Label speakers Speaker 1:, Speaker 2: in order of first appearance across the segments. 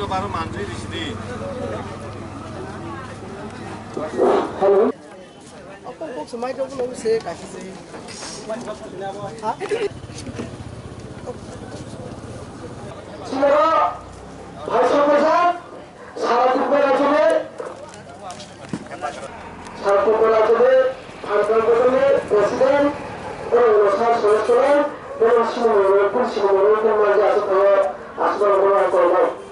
Speaker 1: 거 바로 만들이시니.
Speaker 2: 꼭 스마일 좀 너무 세 가시지. 아?
Speaker 3: 지나라 발전회사 사업국가라전에 사업국가라전에 발전회사의 프레시덴트 오로사 소스토란 오로 시모노를 꿀시모노를 공부하지 아스파에 아스파로 할 거고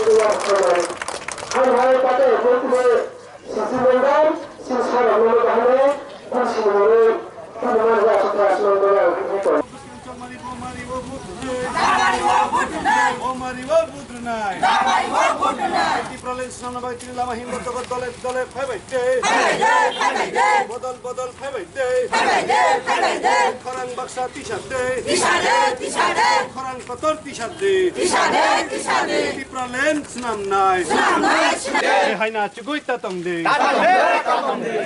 Speaker 3: 우리가 한하의 빠져 볼트를 시스템당 신사람으로 하는 꿀시모노를 공부하지 아스파에 아스파로 할 거고
Speaker 1: Bodol Khorang baksa tishat Khorang kotor tishat Tipralen snam nai haina chugoi tatongde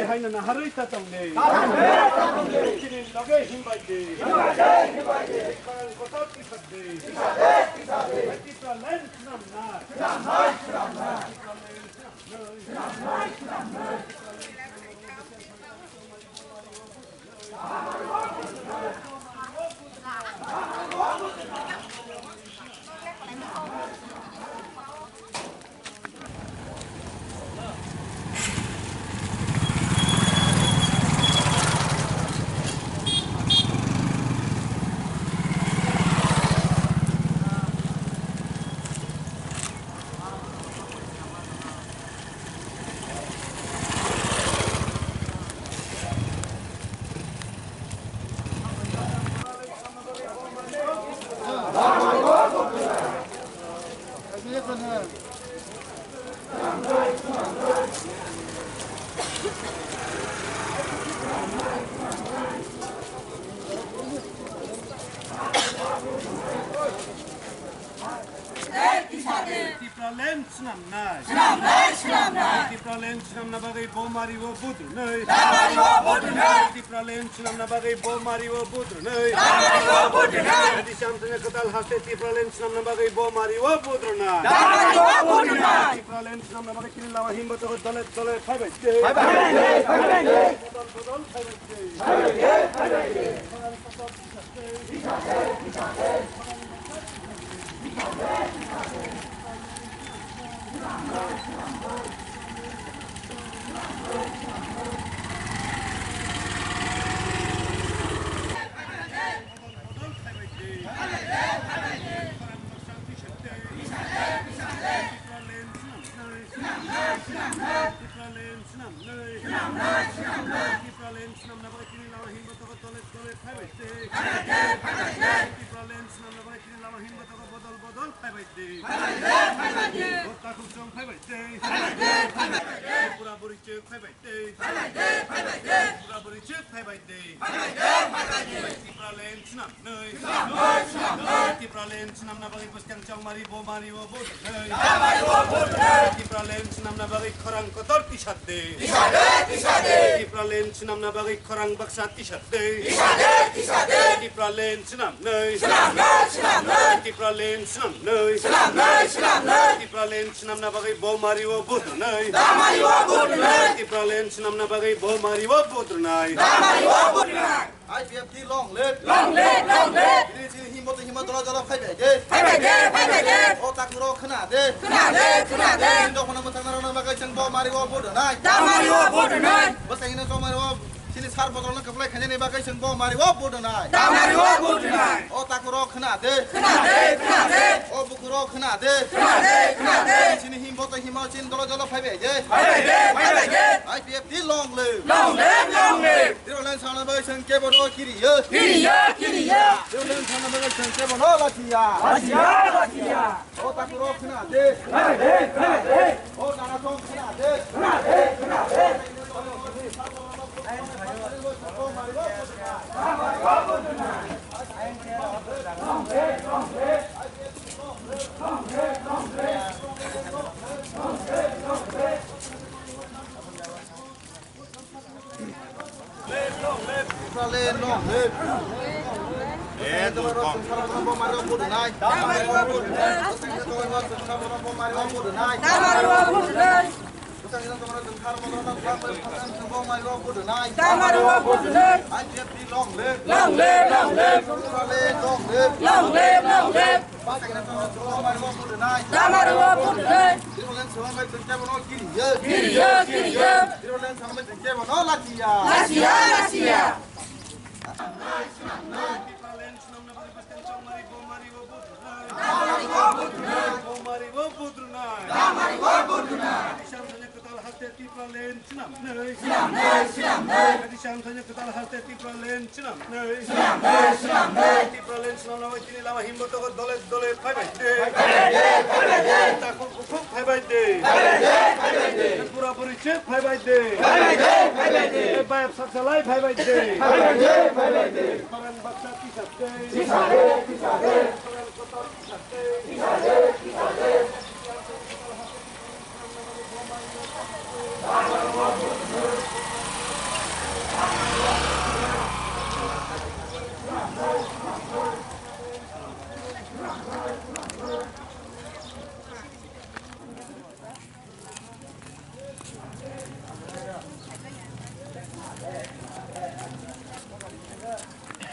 Speaker 1: haina na haroi tatongde Chini lage himbaide Khorang kotor tishat Tipralen snam nai Tipralen na bagay bomari wo budru nei Tipralen na bagay bomari wo budru nei Adi samtene katal haste Tipralen na bagay bomari wo budru nei Tipralen na bagay kinilawa himbo to dole dole phaibai Khorang kotor tishat Tipralen sinam na bagay khorang baksa tishat Tipralen sinam nei Tipralen sinam nei Tipralen sinam na bagay bomari wo budru nei Tipralen sinam na bagay bomari wo budru nei IPFT long live Ini himot jala phaibai otak ro khana de Indo khana matang na bagay chang bomari wo budru nei basta ina so mari wo Sini sar botol na kaplai khane ne bagay chang bomari wo budru nei otak ro khana de o buk ro khana de Sini himot chin jala phaibai IPFT long live Dirolan sana bagay chang ke bodo kiriya Dirolan sana bagay chang ke bodo latiya otak ro khana de o nana song khana de Long live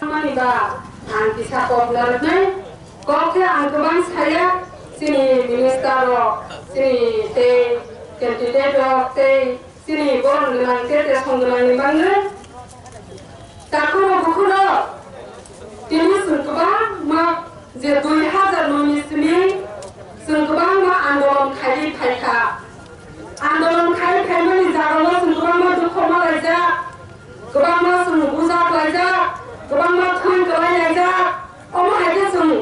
Speaker 4: Maniba anti sa popular ne kokhe angkabang saya sini minister sini te candidate te sini bon dengan te songgalan ni bangre takuro bukhoro tini sungkabang ma je 2000 mani sini sungkabang ma andolon khai mani jarolo sungkabang ma dukhoma laija gobang ma sungbuja laija gobang ma thun kalai laija omo haide sung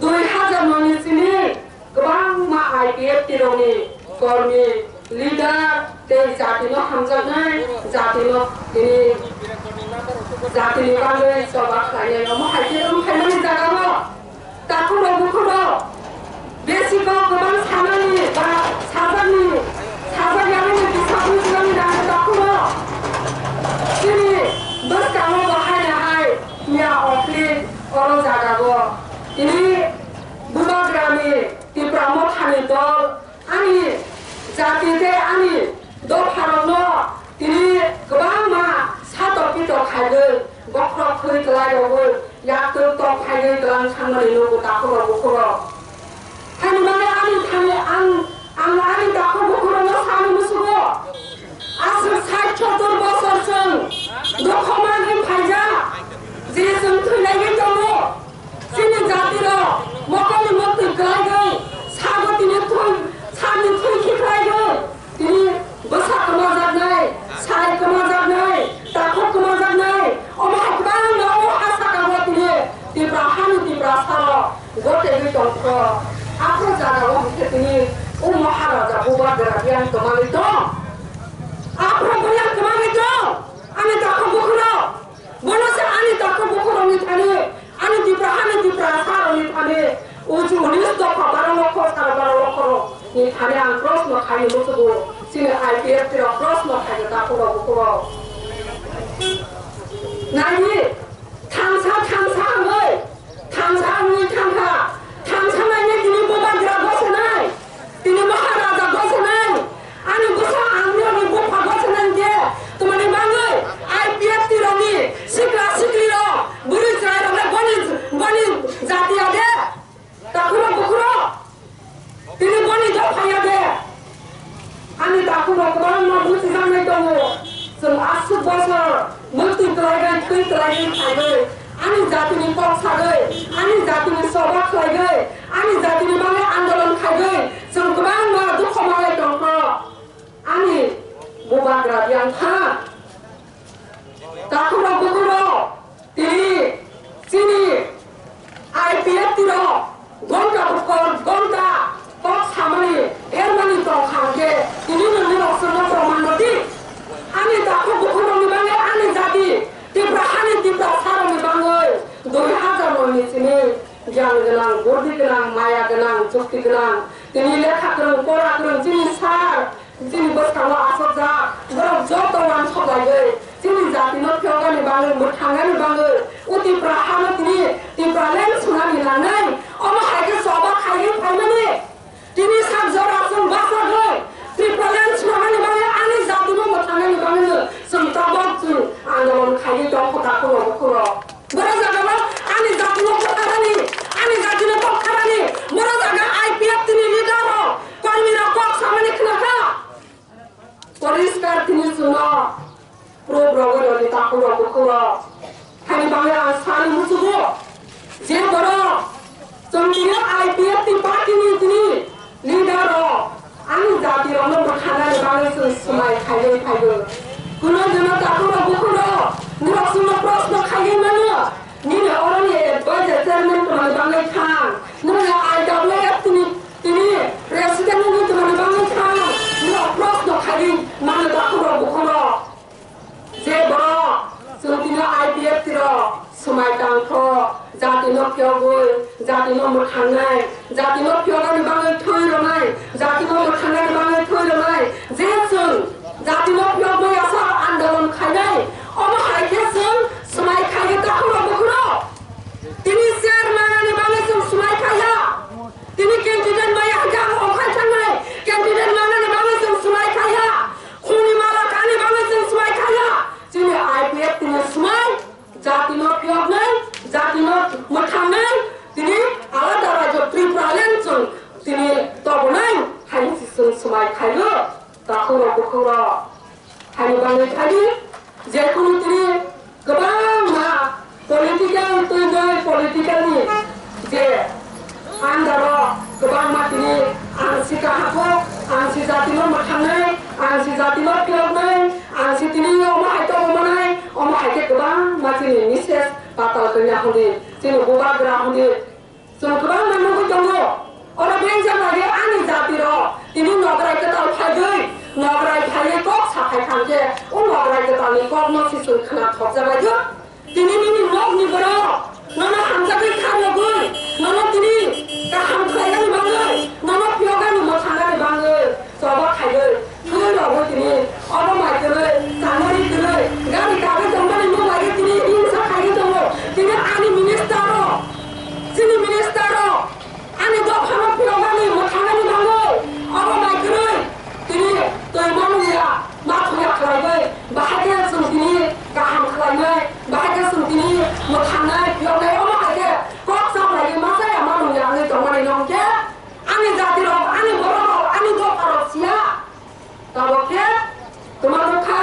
Speaker 4: 2000 mani sini gobang ma IPF tironi kormi leader te jati no hamjanai jati no tini jati ni bangre soba khai omo haide omo khaimani jagamo takuro bukhoro besi ko gobang samani ba sabani sabani bisakni sinami dang takuro sini bus kamu bahaya hai ya office orang jagago ini bubagrami di pramot hanitol ani jati te ani do pharono ini gobang ma sato pito khaidel bokrok khoi kelai rogol yak to khaidel kelang samani no takuro bukhoro hani mane ani thane ang ani takuro bukhoro no sami musugo asal 60 বছর song দখমানি ফাইজা যে song থুইলাইগে দমো সিনি জাতির মকনি মক্তি গাইগৈ সাগতিনি থুই সানি থুই খিখাইগৈ তিনি বসা কমা জানাই সাই কমা জানাই তাখো কমা জানাই অমহাকবাং নমো আশা কাবতিনি তিব্রা হানি তিব্রা সার গোটে বিতঙ্ক আপো জাগাও তিনি ও মহারাজা বুবাদরা বিয়ান কমালি তো Apa yang kemana itu? Ani tak kebukuran. Bono se ani tak kebukuran ni tadi. Ani di perasaan ni tadi. Ujung ni stop barang lokor, barang lokor. Ni tadi ang cross nak kaya musuh. Sini IPF tidak cross nak kaya tak kebukuran. Nah ini, tangsa ni, tangsa ni ini bukan jago senai. Ini maharaja go senai. Ani besar angin ni bukan bacanan dia. Teman ni bangai. IPF tirani, sikli lo. Buri cerai lo, bani jati ada. Takuro bukuro. Tini bani jauh kaya ada. Ani takuro kemarin mau buci zaman itu. Semua asuk besar. Mesti teragai, kaya. Ani jati ni kok sagai. Ani jati ni sobak kaya. Ani jati ni bangai andalan kaya. Semua kemarin mau duk kemalai dongko. Ani bubagra yang ha takuro bukuro tini sini IPF tiro gonta bukor gonta kok samani ermani to khangge tini ni roksono promandoti ani takuro bukuro ni bange ani jati tibra saro ni bange 2000 mani sini jang genang gordi genang maya genang chukti genang tini lekha genang kora genang sini sar Sini bos kamu asal jah, berapa jauh tuan sok lagi. Sini jati not Phiyokha ni bangun, bertangga ni bangun. Uti perahan ni Tripura sunami nanai oma haike soba khaye phaimani tini sak jora sum basa goi Tripura sunami bang ani jati mo mathana ni bang sum tabak tu andolon khaye dong kota ko bara jaga ba ani jati mo kharani ani jati mo kharani bara jaga IPF tini leader ho karmi ra kok samane khna poriskar tini suno pro brogor ni takuro hani bangla asani musugo je boro somtiya IPF ti party ni tini leader ho ani jati ro no khana ni bangla sumai khaigo kuno jana takuro nira suno proshno khaige mano ni orani advisor chairman to bangla khan nira IWF tini president ni to bangla khan nira proshno khaige mano takuro bukuro je boro somtiya IPF tiro sumai tangkho jati no pyogoi jati no mukhanai jati no pyogani bangla thoi ronai jati no mukhanai bangla thoi ronai je sun jati no pyogoi asa andolon khainai oma haike sun sumai khaige takuro bukuro tini chairman ani bangla sun sumai khaya tini candidate mai haja okhai chanai candidate manani bangla sun sumai khaya khuni mala kani bangla sun sumai khaya tini IPF tini sumai jati no pyognai jati no mukhanai tini alada rajo Tripura sun tini tobonai hani sun sumai khaigo takuro bukuro hani bangla khadi je kono tini gobang ma political ni je andaro gobang ma tini ansi ka hako ansi jati no mukhanai ansi jati no pyognai ansi tini oma haito omanai oma haite gobang ma tini mises patal kanya honi tini bubagra honi so gobang manu ko tongo ora benja lage ani jati ro tini nograi ka tal phaigai nograi phaigai kok sakai khanje o nograi ka tal ni kok no sisun khana thokja bajo tini ni log ni baro nana hamja kai khalo goi nana tini ka ham khaiga ni bangai nana pyoga ni mothanga ni bangai soba khaigai thoi ro go tini ora mai kare samari kare gari ka ga jambani mo lage tini insa khaiga tongo tini ani minister ro ani do phano pyoga ni mothanga ni bangai ora mai kare tini toi manu ya ma thoya khaigai bahage sum tini ka ham khaigai bahage sum tini mothanga pyoga oma hage kok sa lage ma sa ya manu ya ni tomani nongke ani jati ro ani boro ro ani do parosia taboke tomaro kha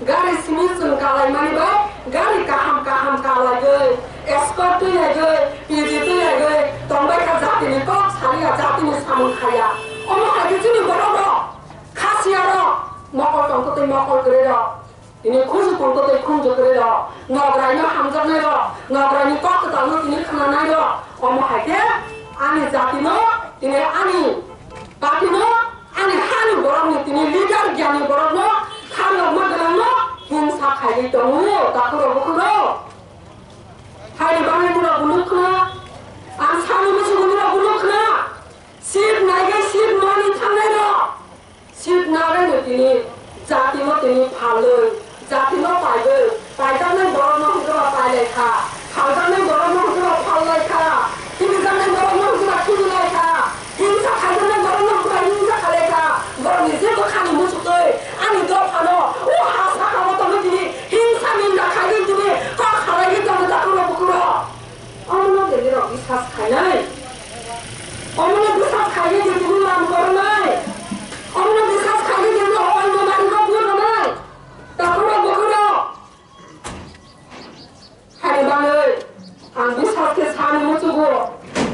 Speaker 4: gari simi sun kalai mani ba gari kaham kalai ge expert tu ya ge PhD tu ya ge tombai ka jati ni kok sari ya jati ni samun khaya oma hage chini boro ro khasia ro mokol tong to mokol kre ro ini khuju tong to khunju kre ro nograi no hamjar nai ro nograi ni kok ta no ini khana nai ro oma hage ani jati no ini ani party no ani hani borok ni tini leader gyani borok no khalo magalang no himsa khaigi tongo takuro bukuro hari bangai mura bulukna an sami musu mura bulukna sip naige sip mani thanai ro sip nagai no tini jati no tini phaloi jati no paigai paitana borok no hukra pailai kha khaltana borok no hukra phalai kha tini janai borok no hukra khulai kha himsa khaitana borok no hukra himsa khalai kha borok ni je ko khani musu toi ani do phano o hasa khawa to tini himsa minda khaigi tini ko khalai to takuro bukuro amno de ro bisas khainai amno bisas khaigi tini lam koronai amno bisas khaigi tini oi no mari ko buronai takuro bukuro hari bangai an bisas ke sani musu go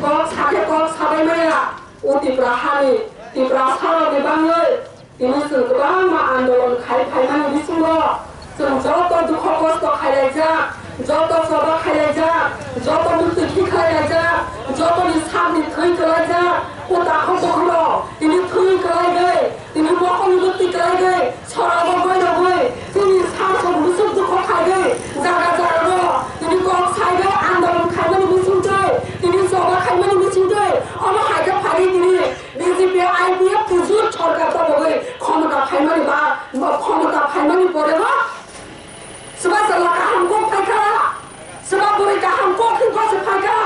Speaker 4: kok sabai maya uti prahani Tripura saro de bangai tini sun gobang ma andolon khaimani bisungo sun joto dukho kosto khailai ja joto soba khailai ja joto mukti ki khailai ja joto ni sabni thoi khalai ja o takho bokro tini thoi khalai gai tini mokon mukti khalai gai chora goi ro goi tini saso musuk dukho khai gai jaga ro tini kok sai gai andolon khaimani bisungo tini soba khaimani bisungo oma haga phari tini BJP IPF ti jur sorkar to goi khomata khaimani ba khomata khaimani pore ba sebab salah kaham kok phaika sebab buri kaham kok kin ko se phaika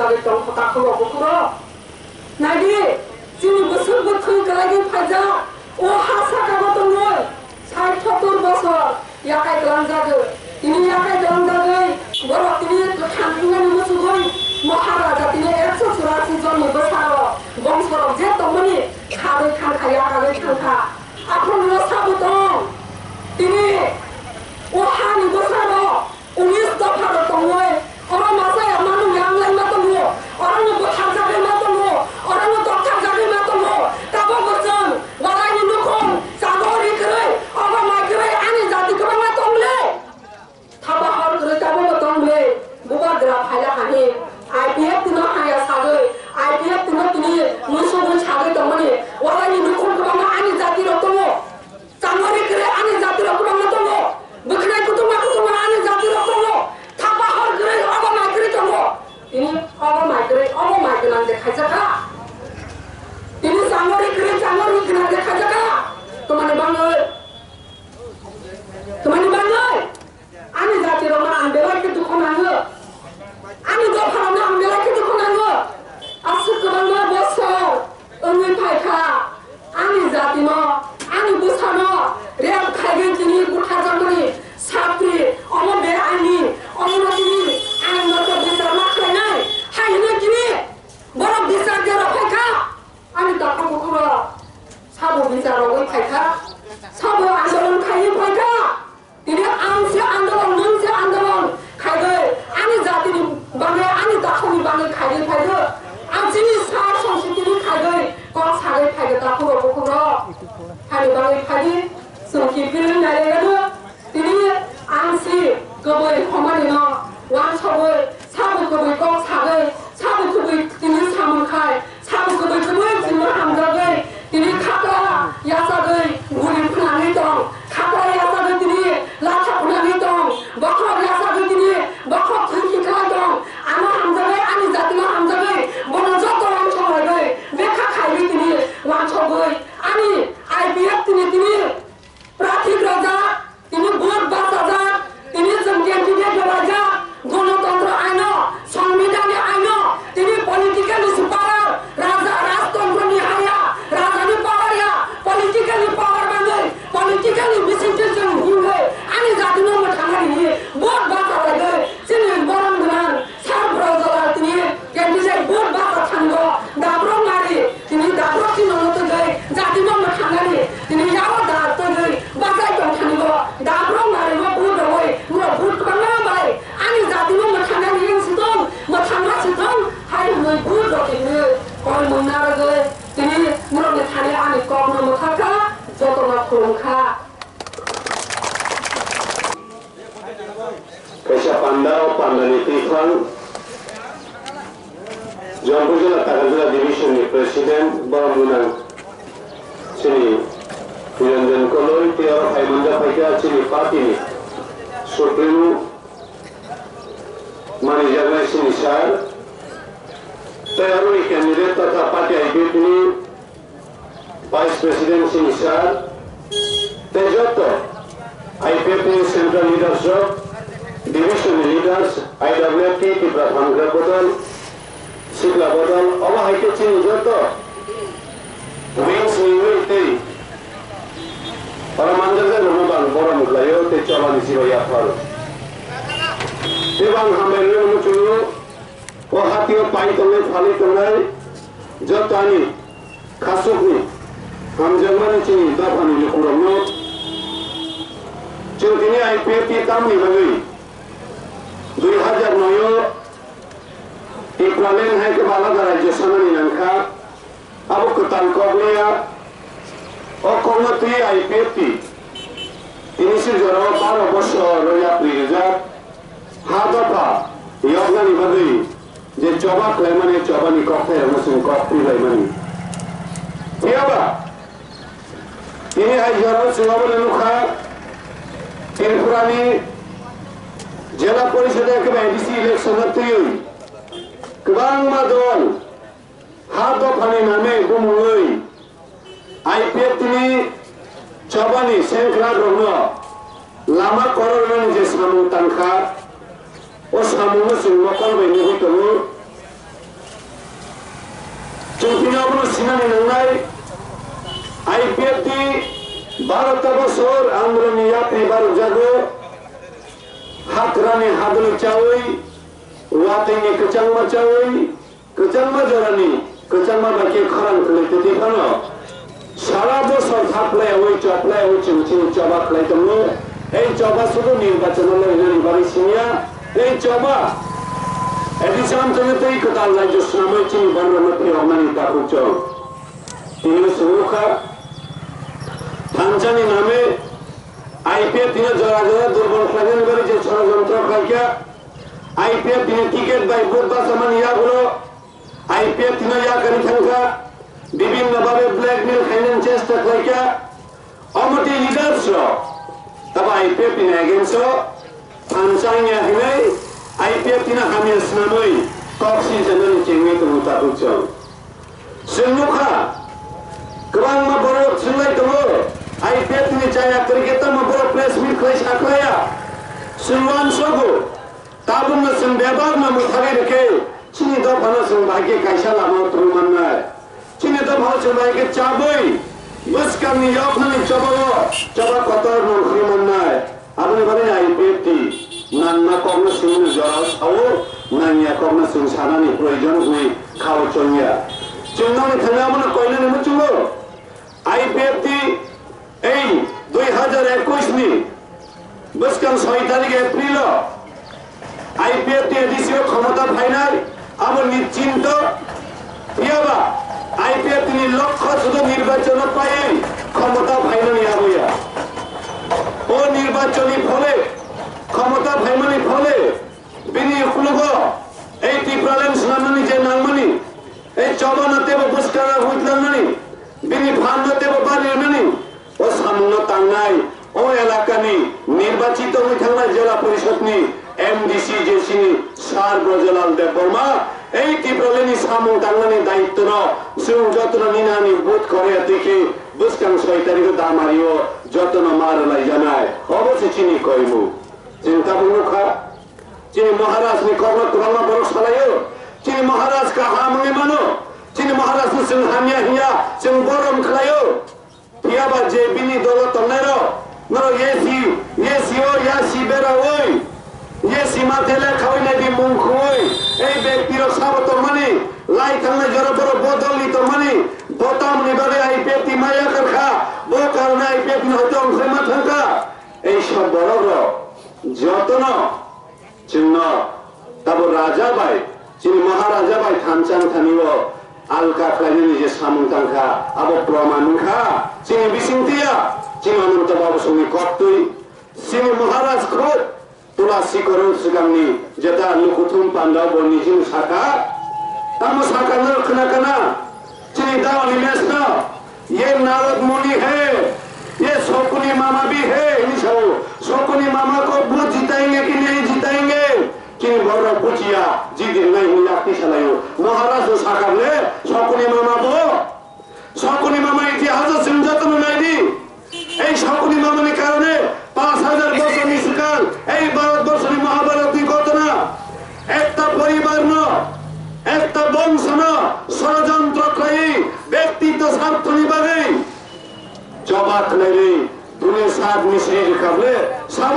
Speaker 4: जागे दं फटाखौ बखरो नायदि जोंनि बोसोर बोथोर गलायनि फायजा अ हासा गाबो दङ 60-70 बोसोर याकाय गलां जागो तिनि याकाय गलां जागै बर' तिनि थांखिनानै मोसुगै महाराजा तिनि 184 जननि बोसार बंसर जे दंमोनि खारै खांखाया खारै खांखा आफन साबो दं तिनि अ हानि बोसार 19 दफा दङ orang masa yang mana yang lain macam lu orang lu berharga macam lu orang lu dokter jadi macam lu tapi bersen walau ini nukum sagori kere orang mai kere ani jadi kere macam lu tapi orang kere tapi macam lu bukan gerak hanya kami IPF tina hanya sagai IPF tina tini musuh pun sagai teman ni walau ini nukum kere ani jadi macam lu sagori kere ani jadi macam lu bukan itu macam ani jadi macam lu Thapa हर गरे अब माइग्रे तंगो इनि अब माइग्रे नाम देखा जका इनि सांगरी गरे नाम देखा जका तुम्हारे बांगल आनि जाति रमा आं बेलाय के दुख नाङो आनि दफारावनो आं बेलाय के दुख नाङो आसु गोबां बोसोर ओंनि फायखा आनि जाति न आनि बुसानो रेल खायगोन तिनि गुथा जामनि साख्रि अमो बे आनि अमरतिनि आं नरक बिचार मा खालायनाय हायनो दिनि बर' बिचार देरा फायखा आनि दाखा बखरो साबो बिचाराव गय फायखा साबो आन्दोलन खायनि फायखा दिनि आंसे आन्दोलन नोंसे आन्दोलन खायगै आनि जातिनि बाङै आनि दाखानि बाङै खायनि फायदो आं जिनि सा संस्कृतिनि खायगै ग सागै फायगै दाखा बखरो हानि बाङै फायदि सोंखि फिरि नायलेगो दिनि आंसि गबै खमानि न वान सबै साबो गबै ग सागै साबो गबै दिनि सामखाय साबो गबै जिनो हामजागै दिनि खाका यासागै गुरि फुनानै दं खाका यासागै दिनि लाथा फुनानै दं बखर यासागै दिनि बखर थुखिखा दं आनो हामजागै आनि जातिनो हामजागै बनो जत वान सबायगै बेखा खायगै दिनि वान सबै आनि IPF दिनि प्राथिक राजा दिनि भोट बासाजा दिनि जों केन्डिडेट राजा गणतन्त्र आइन संविधान आइन दिनि पलिटिकल सुपार राजा राजतन्त्रनि हाया राजानि पावर या पलिटिकल पावर बाङै पलिटिकल बिसिनजों जों हिङै आनि जातिनो मोथाङारि भोट बासालागै जोंनि बरम गोनां सारब्रावजाला दिनि केन्डिडेट भोट बासा थांगो दाब्रो मारि दिनि दाब्रो थिननोतै जातिनो मोथाङारि दिनि याव दातै बासाय दं थांगो दाब्रो मारि भोट होय भोट खाना बाय आनि जातिनो मोथाङारि सिदं मोथाङा सिदं हाय नै भोट होदिनो कल मोनारगै दिनि मुरनि थाने आनि कमनो मोथाखा जतना खुलुमखा
Speaker 3: Kaisa Panda Pandani Khorang Jampuijala Takarjala Division ni Presiden Bambunang Chini Puyanjan Koloi Tiara Haimanda Paika Chini Parti ni Supremo Manager Chini Sar Tayaroi candidate tata parti IPF ni Vice President Chini Sar Tejoto IPF ni Central Leadership Division leaders, IWFT, Tripura Khorang Bodol, Sikla Bodol, Allah Haike Chini Joto, Wings Niwiti, para manjaga Namuban Boram Glayo, Te Chalan Sivaya Fal. Tibang Hamelu Muchulu, Ohatio Paitone Fali Tonai, Jotani, Kasukni, Hamjaman Chini, Dapani Lukuthum, Chutini IPF Kami Bagi. 2009 Iqbalin hai ke bala राज्य सभा ni nangka abu ketan koglia okomati IPF ini sih jero 12 bosor roya priza hadopa yogna ni bagi je coba klaimane coba ni kokte masuk kokti klaimane siapa ini hai jero coba lukha Tripura ni Jela Porisada ke BDC election tui kebang madon hado phani name gumui IPF ni cobani senkra rogno lama koron je samu tangkha o samu sing mokol be ni hotu Jampuijala sinani nangai IPFT 12 বছর আন্দোলনে yapni baru jago hakrani hadul cawi watini kecangma jarani kecangma baki Khorang kelititi kano সারা বছর থাকলে ওই চপলায় ওই চিমচিম চবা খাইতাম এই চবা শুধু নির্বাচন হলো এবারে সিনিয়া এই চবা এডিশন জনতাই কথা রাজ্য সময় চিনি বর্ণমতি অমানি তাকুচ তিনি সুরক্ষা থানচানি নামে আইপিএফ দিনে জরা দুর্বল খেলেন এবারে যে ষড়যন্ত্র খাইকা আইপিএফ দিনে টিকেট বাই ভোট বা সমান ইয়াগুলো আইপিএফ দিনে ইয়া করি থাকা বিভিন্নভাবে ব্ল্যাকমেল ফাইন্যান্স চেষ্টা করিয়া অমতি লিডার্স তবে আইপিএফ ইন এগেন্স থানচাইয়া হিলে আইপিএফ ইন হামি ইসলামই কক্সি জননি চেঙ্গে তো মুতাবুচ সুনুখা গোবাংমা বড় সুলাই তো আইপিএফ ইন চায়া করিকে তো বড় প্রেস মিট কই সাকলায়া সুনওয়ান সগো তাবুন সুন দেবারমা মুথাগে রেখে চিনি দ ফানা সুন ভাগ্যে কাইসা লামা তো মাননা Chini to bhal chulai ke chaboi buskan ni yopnani chaba kotor non khriman nai apni bale IPFT nanna korna sunu jara sao nanya korna sun sanani proyojon hui khao chonya chinnani thana amna koina ni muchulo IPFT ei 2021 ni buskan 6 tarikh April IPFT edisio ক্ষমতা final amon নিশ্চিন্ত ইয়াবা IPF তিনি লক্ষ্য শুধু নির্বাচন পাই ক্ষমতা finally আবইয়া ও নির্বাচনী ফলে ক্ষমতা ফাইনালি ফলে বিনি খুলব এই ত্রিপুরাল্যান্ড নামনি যে নামনি এই চবনাতে বস্কারা হুইতলানি বিনি ফান্ডতে বাড়িনি ও সামনে তাঙ্গাই ও এলাকানি নির্বাচিত হই থাকা জেলা পরিষদনি এমডিসি যে চিনি সার ব্রজলাল দেববর্মা এই ত্রিপুরাল্যান্ডি সামু তাঙ্গানি দায়িত্ব ন সুং যত্ন নিনানি বোধ করে দেখে বুঝকাং 6 তারিখে দামারিও যত্ন মারলাই জানায় অবশ্যই চিনি কইমু চিন্তা বুনুখা চিনি মহারাজ নি কর্ম তুলনা বড় সালায়ও চিনি মহারাজ কা হামে মানো চিনি মহারাজ নি সিং হামিয়া হিয়া সিং বরম খালায়ও পিয়াবা যে বিনি দলত নেরো নরো ইয়েসিও ইয়াসি বেরা ওই ইয়েসি মাথেলে খাওই নাকি মুখ ওই এই ব্যক্তির সাবত মানে লাই থাকলে জড়ো বড় বদলিত মানে বোতাম নিবারে আইপিএফটি মায়া করখা বো কারণে আইপিএফটি হয়তো অংশমা থাকা এই সব বড় বড় যতন চিহ্ন তারপর রাজা ভাই চিনি মহারাজা ভাই থানচান থানিব আলকা খাইনি নিজে সামুন থাকা আবো প্রমাণ খা চিনি বিসিংতিয়া চিনি অনন্ত বাবু সঙ্গে কর্তুই চিনি মহারাজ খোদ তুলাসী করুন সুগামনি যেটা লুকুথুম পান্ডা বনিজিম শাখা তামো শাখা নরখনা কানা চিনি দাও নিমেশ না ये नारद मुनि है ये शकुनी मामा भी है शकुनी मामा को वो जिताएंगे कि नहीं जिताएंगे कि बड़ा पूछिया जिद नहीं हुआ किसलायो महाराज शाखा ले शकुनी मामा इतिहास सिंजत में नहीं दी এই শকুনি মামনি কারণে 5000 বছর নিষ্কাল এই ভারতবর্ষের মহাভারতী ঘটনা একটা পরিবার ন একটা বংশ ন ষড়যন্ত্রকারী ব্যক্তিত্ব স্বার্থ নিবারে জবাত নেই তুমি সাত মিশিয়ে খাবলে সব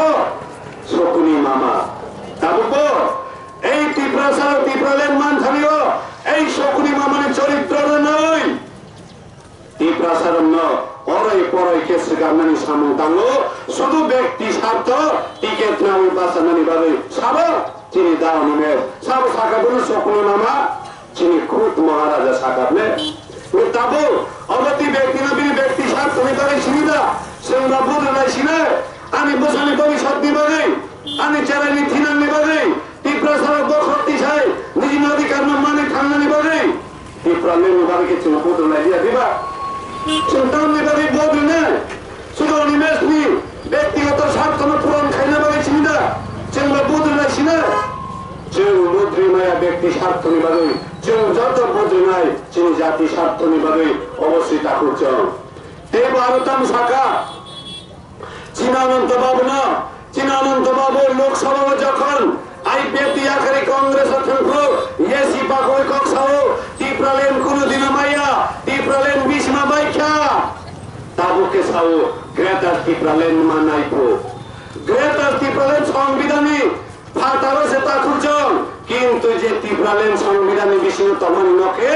Speaker 3: শকুনি মামা তারপর এই ত্রিপুরাল্যান্ড মান থামিও এই শকুনি মামানের চরিত্র নয় ত্রিপুরাসারণ ন পরে পরে কেসে গামনানি সামু তাঙ্গো শুধু ব্যক্তি স্বার্থ টিকেট না ওই বাসানানি ভাবে সব চিনি দাও নিমে সব শাখা বলে শকুনি মামা চিনি খুদ মহারাজা শাখা নে তাবো অবতি ব্যক্তি নবী ব্যক্তি স্বার্থ নিবারে সুবিধা সেগুলো বুঝলাই সিনে আমি বসানি ভবিষ্যৎ নিবারে আমি চালানি থিনান নিবারে ত্রিপুরাসার বখতি চাই নিজ অধিকার মানে ঠান্ডা নিবারে ত্রিপুরাল্যান্ড নিবারে কিছু বুঝলাই দিয়া দিবা সন্তান নিবারে বোধ নেই শুধু নিমেষ নি ব্যক্তিগত স্বার্থ পূরণ খাইলে বারে সুবিধা সেগুলো বুঝলাই সিনে যে মুদ্রি মায়া ব্যক্তি স্বার্থ নিবারে যে যত বুঝি নাই চিনি জাতি স্বার্থ নিবারে অবশ্যই তা করছে দেব আরতাম শাখা চীনানন্ত বাবু না চীনানন্ত বাবু লোকসভা যখন আইপিএফটি আকারে কংগ্রেস থাকলো ইয়েসি পাকই কক্সাও ত্রিপুরাল্যান্ড কোনদিন মাই পক্ষে চাও গ্রেটার ত্রিপুরাল্যান্ড মানাইবো গ্রেটার ত্রিপুরাল্যান্ড সংবিধানে ফাটারো সে তাকুরজন কিন্তু যে ত্রিপুরাল্যান্ড সংবিধানে বিষয় তখন নখে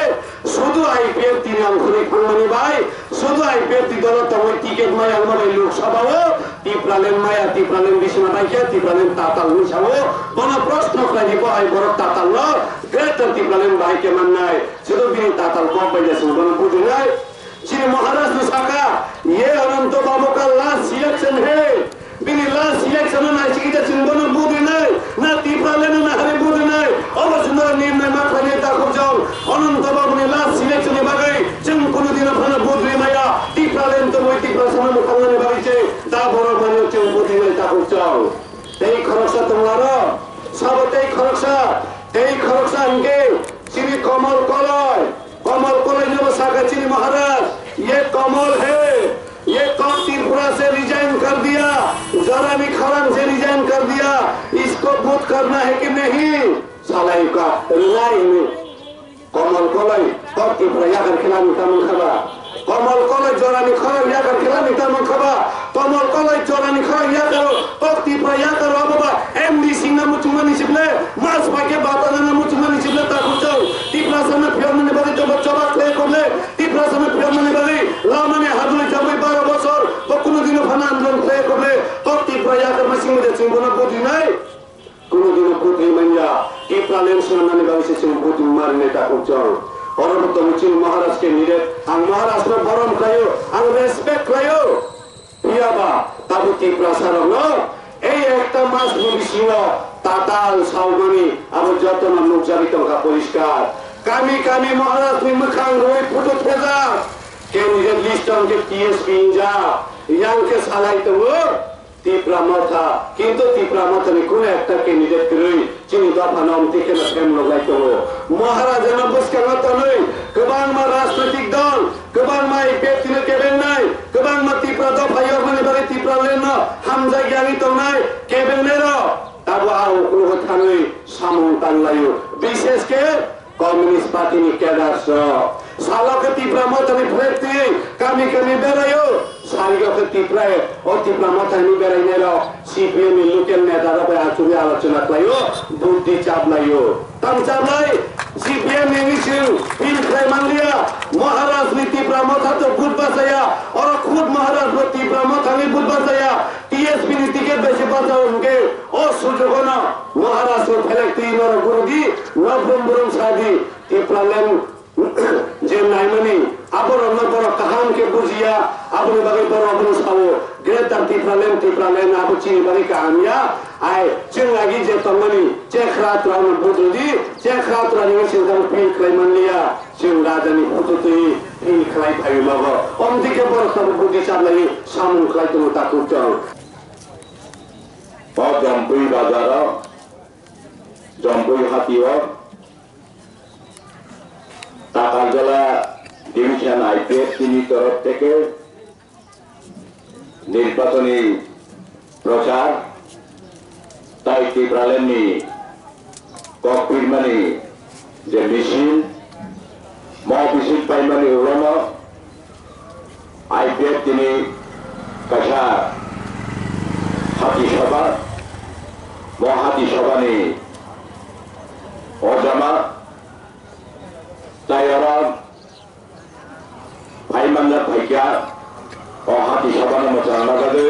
Speaker 3: শুধু আইপিএফ তিনি অংশগ্রহণ করমানি ভাই শুধু আইপিএফ তি দল তখন টিকেট মাই আমার লোকসভাও ত্রিপুরাল্যান্ড মায়া ত্রিপুরাল্যান্ড বিষয় পাইছে ত্রিপুরাল্যান্ড তাতাল মিশাও কোন প্রশ্ন করাই বহাই বড় তাতাল ন গ্রেটার ত্রিপুরাল্যান্ড ভাই কে মান নাই শুধু বিনি তাতাল কম পাইছে কোন বুঝি নাই श्री महाराष्ट्र शाखा ये अनंत बाबू का लास्ट सिलेक्शन है बिनी लास्ट सिलेक्शन ना चिकित्सा चिंतन बुद्धि नहीं ना ত্রিপুরাল্যান্ড ना हरे बुद्धि नहीं और सुंदर निर्णय मत करने तक जाओ अनंत बाबू ने लास्ट सिलेक्शन ने बागई चिंग कुनु दिन अपना बुद्धि माया ত্রিপুরাল্যান্ড तो वही ত্রিপুরা समान मुखांगने बागई चे ता बड़ो माने चिंग बुद्धि नहीं तक जाओ तेई खरकसा तुम्हारा सब तेई खरकसा इनके श्री कमल कॉलेज में शाखा चीनी महाराज ये कमल है ये कम त्रिपुरा से रिजाइन कर दिया जरानी खरंग से रिजाइन कर दिया इसको बूथ करना है कि नहीं सालाई का रिलाई में कमल कॉलेज कम त्रिपुरा या कर खिलानी तमन खबा कमल कॉलेज जरानी खरंग या कर खिलानी तमन खबा कमल कॉलेज जरानी खरंग या करो कम त्रिपुरा या करो बाबा एमडी सिंह ना मुचुमनी सिबले मास पाके बाता ना मुचुमनी सिबले ताकुचो त्रिपुरा समय फिर मैंने बारे जो बच्चा क्ले करले त्रिपुरा समय फिर मैंने बारे लामाने हादुले जाबे 12 বছর তো কোনদিনও ফানা আন্দোলন ক্লে করলে তো त्रिपुरा या कर मसिंग में चिंबना बुद्धि नहीं কোনদিনও বুদ্ধি মাইয়া ত্রিপুরাল্যান্ড সেনানি বাবিসে চিং বুদ্ধি মারনে তাকুচো और तो मुचिन महाराज के निरे आं महाराष्ट्र बरम खायो आं रेस्पेक्ट खायो पियाबा ताबु त्रिपुरा सारन এই একটা মাস নিবিছিল তাতাল সাউমানি আর যতন মুজারিত কা পরিষ্কার কামি মহারাজ নি মুখাং রই ফটো ফেজা কে নিজে লিস্ট অন কে টিএসপি ইনজা ইয়াং কে সালাই তো ত্রিপুরা মাথা কিন্তু ত্রিপুরা মাথা নি কোন একটা কে নিজে কই চিনি দফা নাম থেকে না প্রেম লাগাইতো মহারাজ না বসকে না তো নই কবাং মা রাজনৈতিক দল কবাং মা ইপেতিনে কেবেন নাই কবাং মা ত্রিপুরা দফা ইয়র মানে বারে ত্রিপুরা লেন হামজা জ্ঞানী তো নাই কেবেন নেরো তাবো আও কোন কথা নই সামন তাল্লায়ু বিশেষ কে कम्युनिस्ट पार्टी नि कैडर साला के ত্রিপুরা মাথানি ফ্রেতি কামি বেরায়ো সারিগা के ত্রিপুরা ও ত্রিপুরা মাথানি বেরাই নেলো সিপিএম नि লোকেল নেতারা ভাই আচুরি আলোচনা কইও বুদ্ধি চাপলাইও তাম চাপলাই সিপিএম नि নিছিল ফিল খাই মানলিয়া মহারাজ নি ত্রিপুরা মাথা তো বুট বাসায়া और खुद महाराज नो ত্রিপুরা মাথানি बुट বাসায়া टीएसपी नीति के बेचे बाजाओ उनके ओ सुजगोना महाराष्ट्र फैलती नर गुरुदी नवम्बरम शादी ত্রিপুরাল্যান্ড जे नाइमनी आबर न पर कहान के बुझिया आपने बगे पर अपन सावो ग्रेटर ত্রিপুরাল্যান্ড आप चीनी बगे कहानिया आए चिंग लागी जे तमनी चेखरात राम बुजुदी चेखरात रानी से दम पील क्लेमन लिया चिंग राजनी फुतुती पील क्लाई भाई मगो ओम दिके पर सब बुद्धि साब लगी सामन क्लाई तो ताकू चल
Speaker 5: और जम्पुई बाजार जम्पुई हाथीवा ताकारजला डिविजन आईपीएफ তিনি तरफ থেকে নির্বাচনী প্রচার তাই ত্রিপুরাল্যান্ডনি ককপিরমানি যে মিছিল মহামিছিল পাইমানি উড়ানো আইপিএফ তিনি কাছা হাতি সভা মহাতি সভানি অজামা তাই ওরা ভাইমানরা ভাইকা অহাতি সভানো মোচানা গাদই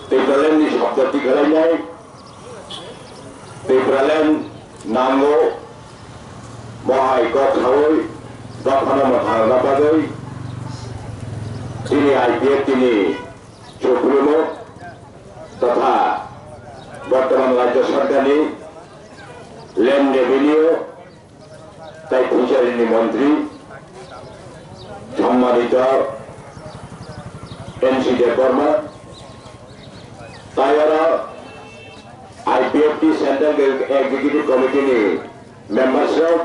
Speaker 5: ত্রিপুরাল্যান্ডনি শব্দটি গলাই যায় ত্রিপুরাল্যান্ড নাঙ্গো মহাই খাওই দফানো মোচানা গাদই তিনি আইপিএফ তিনি সুপ্রিমো তথা বর্তমান রাজ্য সরকারি ল্যান্ড রেভিনিউ তাই ফিশারি মন্ত্রী সম্মানিত এনসি দেববর্মা তাই ওরা আইপিএফটি সেন্ট্রাল এক্সিকিউটিভ কমিটি নি মেম্বারশিপ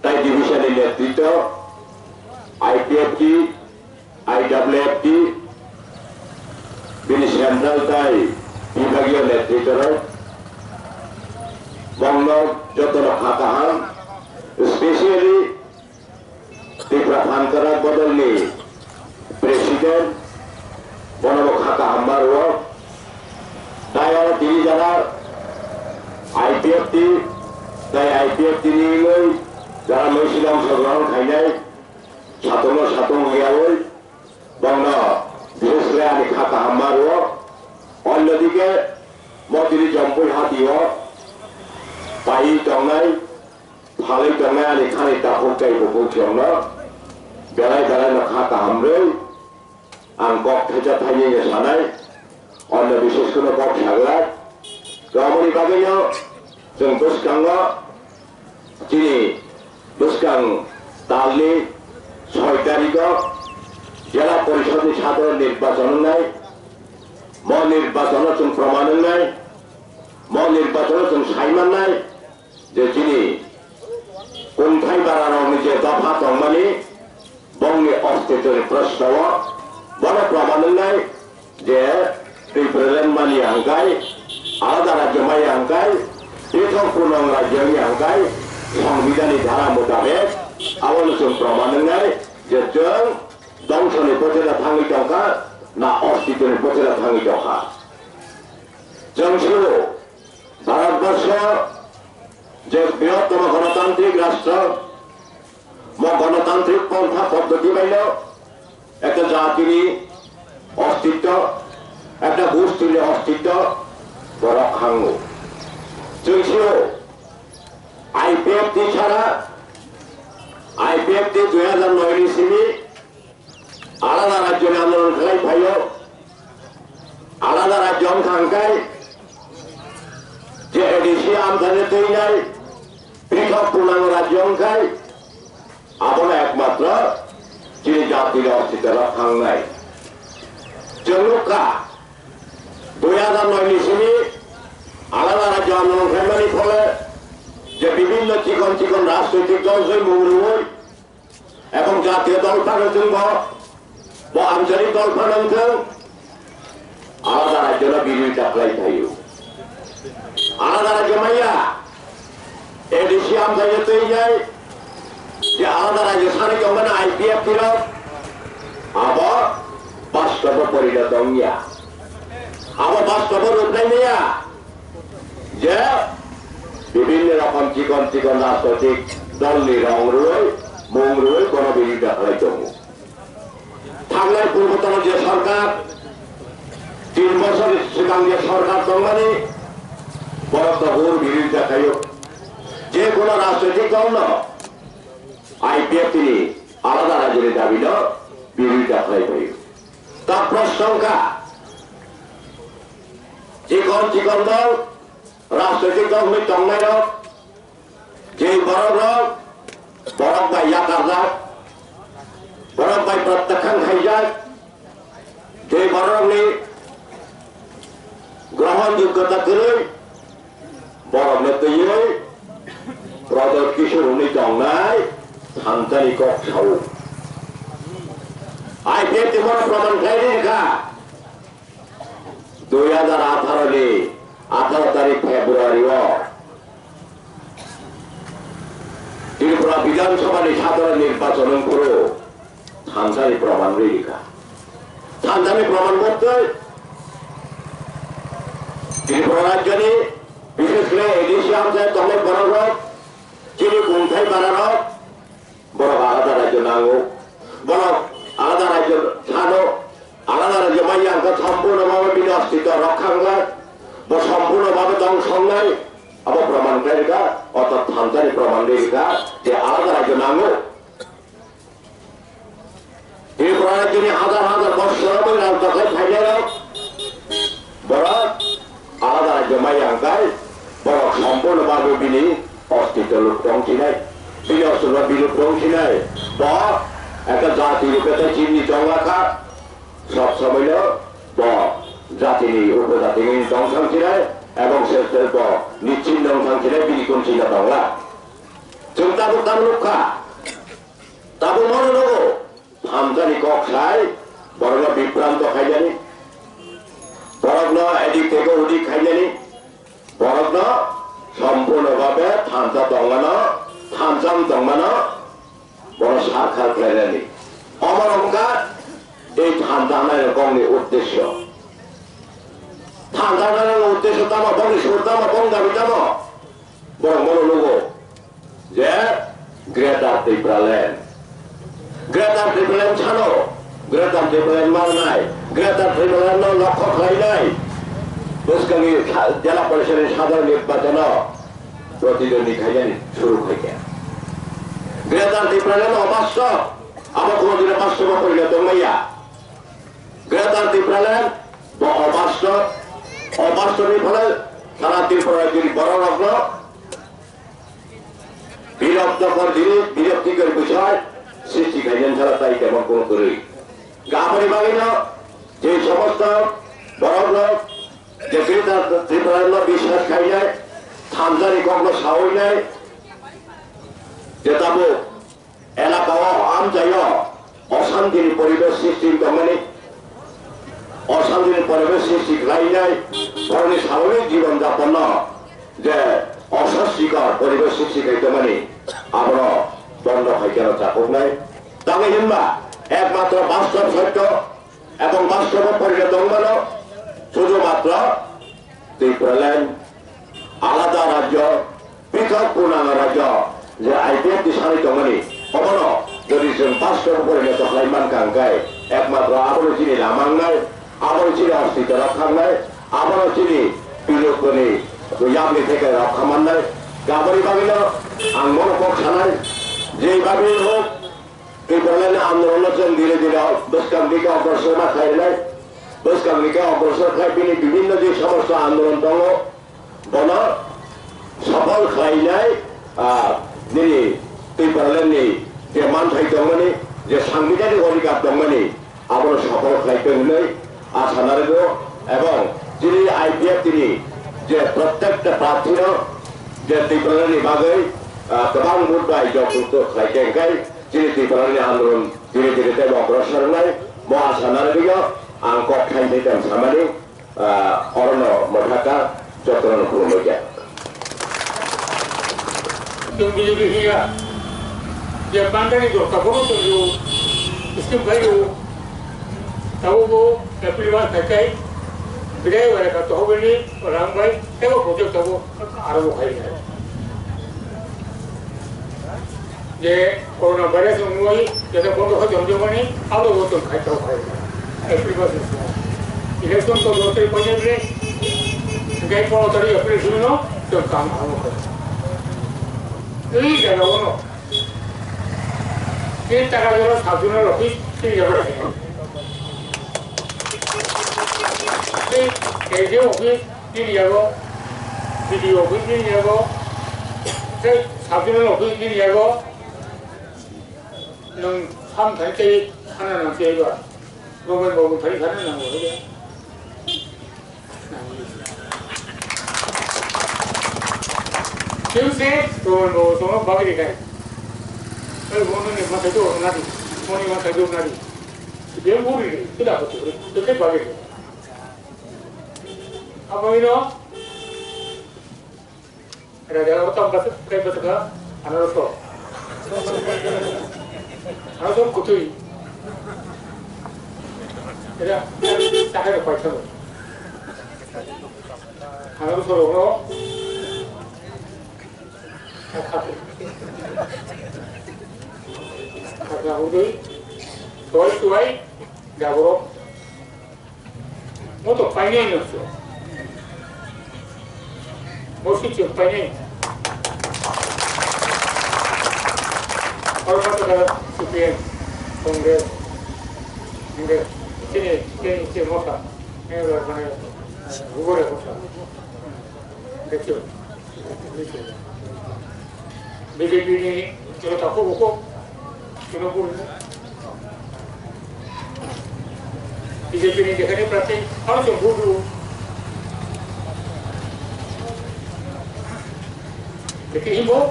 Speaker 5: তাই ডিভিশনের নেতৃত্ব আইপিএফটি আইডব্লিউএফটি বিনি সেন্ট্রাল তাই বিভাগীয় নেতৃত্ব বঙ্গ যত খাতাহান specially Tripura Panda Bodolni President Bonobo Khaka Hambarwo Dayar Diri Jara IPFT Day IPFT Ningoi Jara Mesilam Sagram Kainai Satong Yawoi Bangna Bisle Ani Khaka Hambarwo অন্যদিকে মদিনী জম্পুই হাতিও পাই টংনাই ফালে টংনাই আনি খানি দাফুকাই বকুচংন বেলাই না খাতা হামরে আং কক থেজা থাইয়ে সানাই অন্য বিশেষ কোনো কক সাগলা রমণী বাগেও जों दुसगांआ Chini दुसगां तालनि 6 तारिखआव জেলা পরিষদের সাধারণ নির্বাচন নাই निर्वाचन जों प्रमाण नाय निर्वाचन जों साइमान नाय जे Chini कुंथाय बारारावनि जे दफा दंमानि बंनि अस्तित्वनि प्रश्नआव बड़ प्रमाण नाय जे रिप्रेजेंट मानि हांगाय आलादा राज्य माइ हांगाय पृथक पूर्ण राज्यनि हांगाय संविधाननि धारा मुताबिक आवल जों प्रमाण नाय जे जों दंसनि पथेरा थाङै दंखा ना अस्तित्वनि पथेरा थाङै दंखा जों सुरु भारतवर्ष जे बृहत्तम गणतांत्रिक राष्ट्र गणतांत्रिक पंथा पद्धति बाइल एक जातिनि अस्तित्व एक गोष्ठीनि अस्तित्व रक्षांगो जों सुरु आईपीएफटी छाड़ा आईपीएफटी 2009 सिमी आलादा राज्य आंदोलन खाई भाइयों आलादा राज्य खांकाय जे एडिसी आमदानी तैनाय पृथक पूर्णांग राज्य खाई आपना एकमात्र Chini जातिर अस्तित्व रक्षांनाय जोंलुका 2009 सिमी आलादा राज्य आंदोलन खाइमानि फले जे विभिन्न चिकन राजनैतिक दल जै मुंग्रुवै एवं जातीय दल फानोजों आंचलिक दल फानोजों आलादा राज्यना बिरोधिता खालामथायो आलादा राज्य माइया एडिसि आमदानि तैनाय जे आलादा राज्य सानै दंमोन आईपीएफटी अब बास्तव परिणत दंया अब बास्तव रूप नायनाया जे विभिन्न रकम चिकन राजनैतिक दलनि रंरुवै मुंरुवै गणबिरोधिता खालामदों थांनाय पूर्वतन जे सरकार 3 बছর सिगां जे सरकार दंमानि बरदर बिरोधिता खायो जे कोनो राजनैतिक दल न आईपीएफटी आलादा राज्यनि दाबि न बिरोधिता खालामफायो ता प्रश्नका चिकन दल राजनैतिक दल हई दंनाय जे बरक बाय याकारजाक बरक बाय प्रत्यक्षां खाइजाक जे बरकनि ग्रहण योग्यता गैयै बरकनो तैयै प्रदर किशोर हई दंनाय थानसालि कक सावो आईपीएफटी बड़ प्रमाण खाइरेखा 2018 नि 18 तारिख फेब्रुआरी त्रिपुरा विधानसभा साधारण निर्वाचन करो थानसालि प्रमाण रेखा थानसालि प्रमाण करते त्रिपुरा राज्य विशेषकर एडिसि आमदानि तंनाय बरक Chini कुंथाय बारारक बरक आलादा राज्य नांगौ बरक आलादा राज्य थानो आलादा राज्य माइया सम्पूर्णभावे बिनि अस्तित्व रक्षांनाय सम्पूर्णभावे दंसंनाय अब प्रमाण रेखा अर्थात थानसालि प्रमाण रेखा जे आलादा राज्य नांगौ त्रिपुरा राज्यनि हाजार बछर राजदाखाय फाइनाय बरक आलादा राज्य माइया बरक सम्पूर्णभावे बिनि अस्तित्व दंसिनाय बिनि अस्तित्व बिलुप्त दंसिनाय एक जाति रूपे Chini दंलाखा सब समय जातिनि उपजातिनि दंसांसिनाय एवं सेल्फ निश्चिन दंसांसिनाय बिनि कुनसिना दंला जों ताबुखा ताबु मनो नगो थानसालि कक साय बरक बिभ्रांत खाइजानि बरक एडिक्टेड उदि खाइजानि बरक सम्पूर्णभावे थानसा दंमानो थानसाम दंमानो বড় সাক্ষাৎ করেনি আমার অঙ্গার এই ঠান্ডানের গঙ্গের উদ্দেশ্য ঠান্ডানের উদ্দেশ্য তামা বঙ্গে সুরতামা বঙ্গাবি তামা বড় মনোলোক যে গ্রেটার ত্রিপুরাল্যান্ড ছাড়ো গ্রেটার ত্রিপুরাল্যান্ড মার নাই গ্রেটার ত্রিপুরাল্যান্ড লক্ষ্য খাই নাই বুসকানি জেলা পরিষদের সাধারণ নির্বাচন প্রতিদ্বন্দ্বী খাইলেন শুরু হয়ে গ্রেটার ত্রিপুরাল্যান্ড অবাস্য আমার কোনদিনে বাস্তব পরিণত হইয়া গ্রেটার ত্রিপুরাল্যান্ড অবাস্তবের ফলে সারা ত্রিপুরার যদি বড় রগ্ন বিরক্তিকর বিষয় সৃষ্টি খাইলেন ছাড়া তাই তেমন কোন করি গাপরি বাগিন যে সমস্ত বড় লোক যে গ্রেটার ত্রিপুরাল্যান্ড বিশ্বাস খাই নাই থানজারি কখনো সাহই নাই যে তাবো এলাকা আম যাই অশান্তির পরিবেশ সৃষ্টি মানে অশান্তির পরিবেশ সৃষ্টি খাই নাই ধরনের স্বাভাবিক জীবনযাপন যে অস্বস্তিকর পরিবেশ সৃষ্টি খাইতে মানে আমরা বন্ধ খাইতে চাপক নাই তবে হিম্বা একমাত্র বাস্তব সত্য এবং বাস্তব পরিণত হল শুধুমাত্র ত্রিপুরাল্যান্ড আলাদা রাজ্য পৃথক পূর্ণাঙ্গ রাজ্য যে আইপিএফ সারিত মানে অবন যদি বাস্তব পরিণত হয় মান কাঙ্কায় একমাত্র আবারও চিনি লামাং নাই আবারও চিনি অস্তিত্ব রক্ষা নাই আবারও চিনি বিরোধ করে ইয়াবনি থেকে রক্ষা মান নাই গাবরি ভাবিল আং মনোপক সানাই যেভাবে হোক ত্রিপুরাল্যান্ড আন্দোলন ধীরে ধীরে বসকাম দিকে অগ্রসর খাই নাই বসকাম দিকে অগ্রসর খাই বিভিন্ন যে সমস্ত আন্দোলন দল বন সফল খাই নাই যিনি ত্রিপুরাল্যান্ডনি যে মানথাই দংমানি যে সাংবিধানিক অধিকার দংমানি আবারও সফল খাইতে হলে আশা নারগ এবং যিনি আইপিএফ তিনি যে প্রত্যেকটা প্রার্থীর যে ত্রিপুরাল্যান্ডনি বাগৈ गोबां मुद्दा जौखुंखौ खालायखेंखाय जिनि ত্রিপুরাল্যান্ডनि आन्दोलन धीरे धीरे तेम अग्रसर नाय मो आशा नारगैया आं कथाय थैदों सामानि अरण्य मथाका जतन खुलुमैया
Speaker 6: जों बिजेपि हिया जे बान्दानि दरखाखौ जों स्किम फायो तावबो एप्रिल मास थाखाय बिदाय वराका तहबेनि रांबाय तेबो प्रोजेक्ट तावबो आरो खायनाय जे कोरोना भाइरस मुई जैसे बंद हो जमजमानी आलो तो खाइतो खाइ एप्रिल मास इलेक्शन तो दोते पजे रे गई पड़ो तरी एप्रिल सुनो तो काम हम कर এই জায়গা বনো এই টাকা জোড়া সাবজনের অফিস সেই জায়গা এই যে অফিস তিন জায়গা ভিডিও অফিস তিন জায়গা সেই সাবজনের অফিস তিন জায়গা नों हम थाइसे खाना नांसेबा गभर्नमेन्ट बाबु थाइ खाना नांगौ हे किउसे गभर्नमेन्ट बाबु सनो बागि गाय ए गभर्नमेन्ट ने माथाय तो नादि मनि माथाय दो नादि बे मुरि रे किदा होतो रे के बागि अबइनो राजा ओतम बस के बसगा अनरसो Harus om kutui, ya, tak ada Paithago. Harus orang, kakak, kakak udui, tuai, gaboro, mau tu painen itu, mau sih cium painen. और बात करें सुप्रीम कांग्रेस इंगे चीनी मोटा ये लोग बने भूगोल मोटा देखियो बीजेपी ने जो ताको बुको चुनाव बोल बीजेपी ने देखने प्रति और जो भूगोल देखिए वो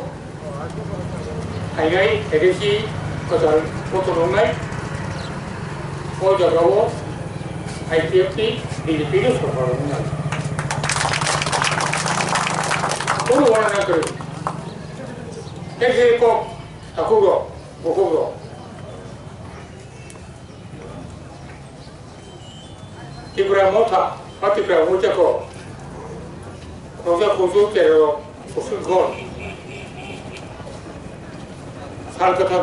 Speaker 6: Hai edisi kotor fotonomai ko jagawo IPFT dipilih sebenarnya. Uru warna negeri. Jadi kok aku go Bukhok Tripura Mota Tripura Mujako Rosa Kuzu Tero Kusun Gon Salkata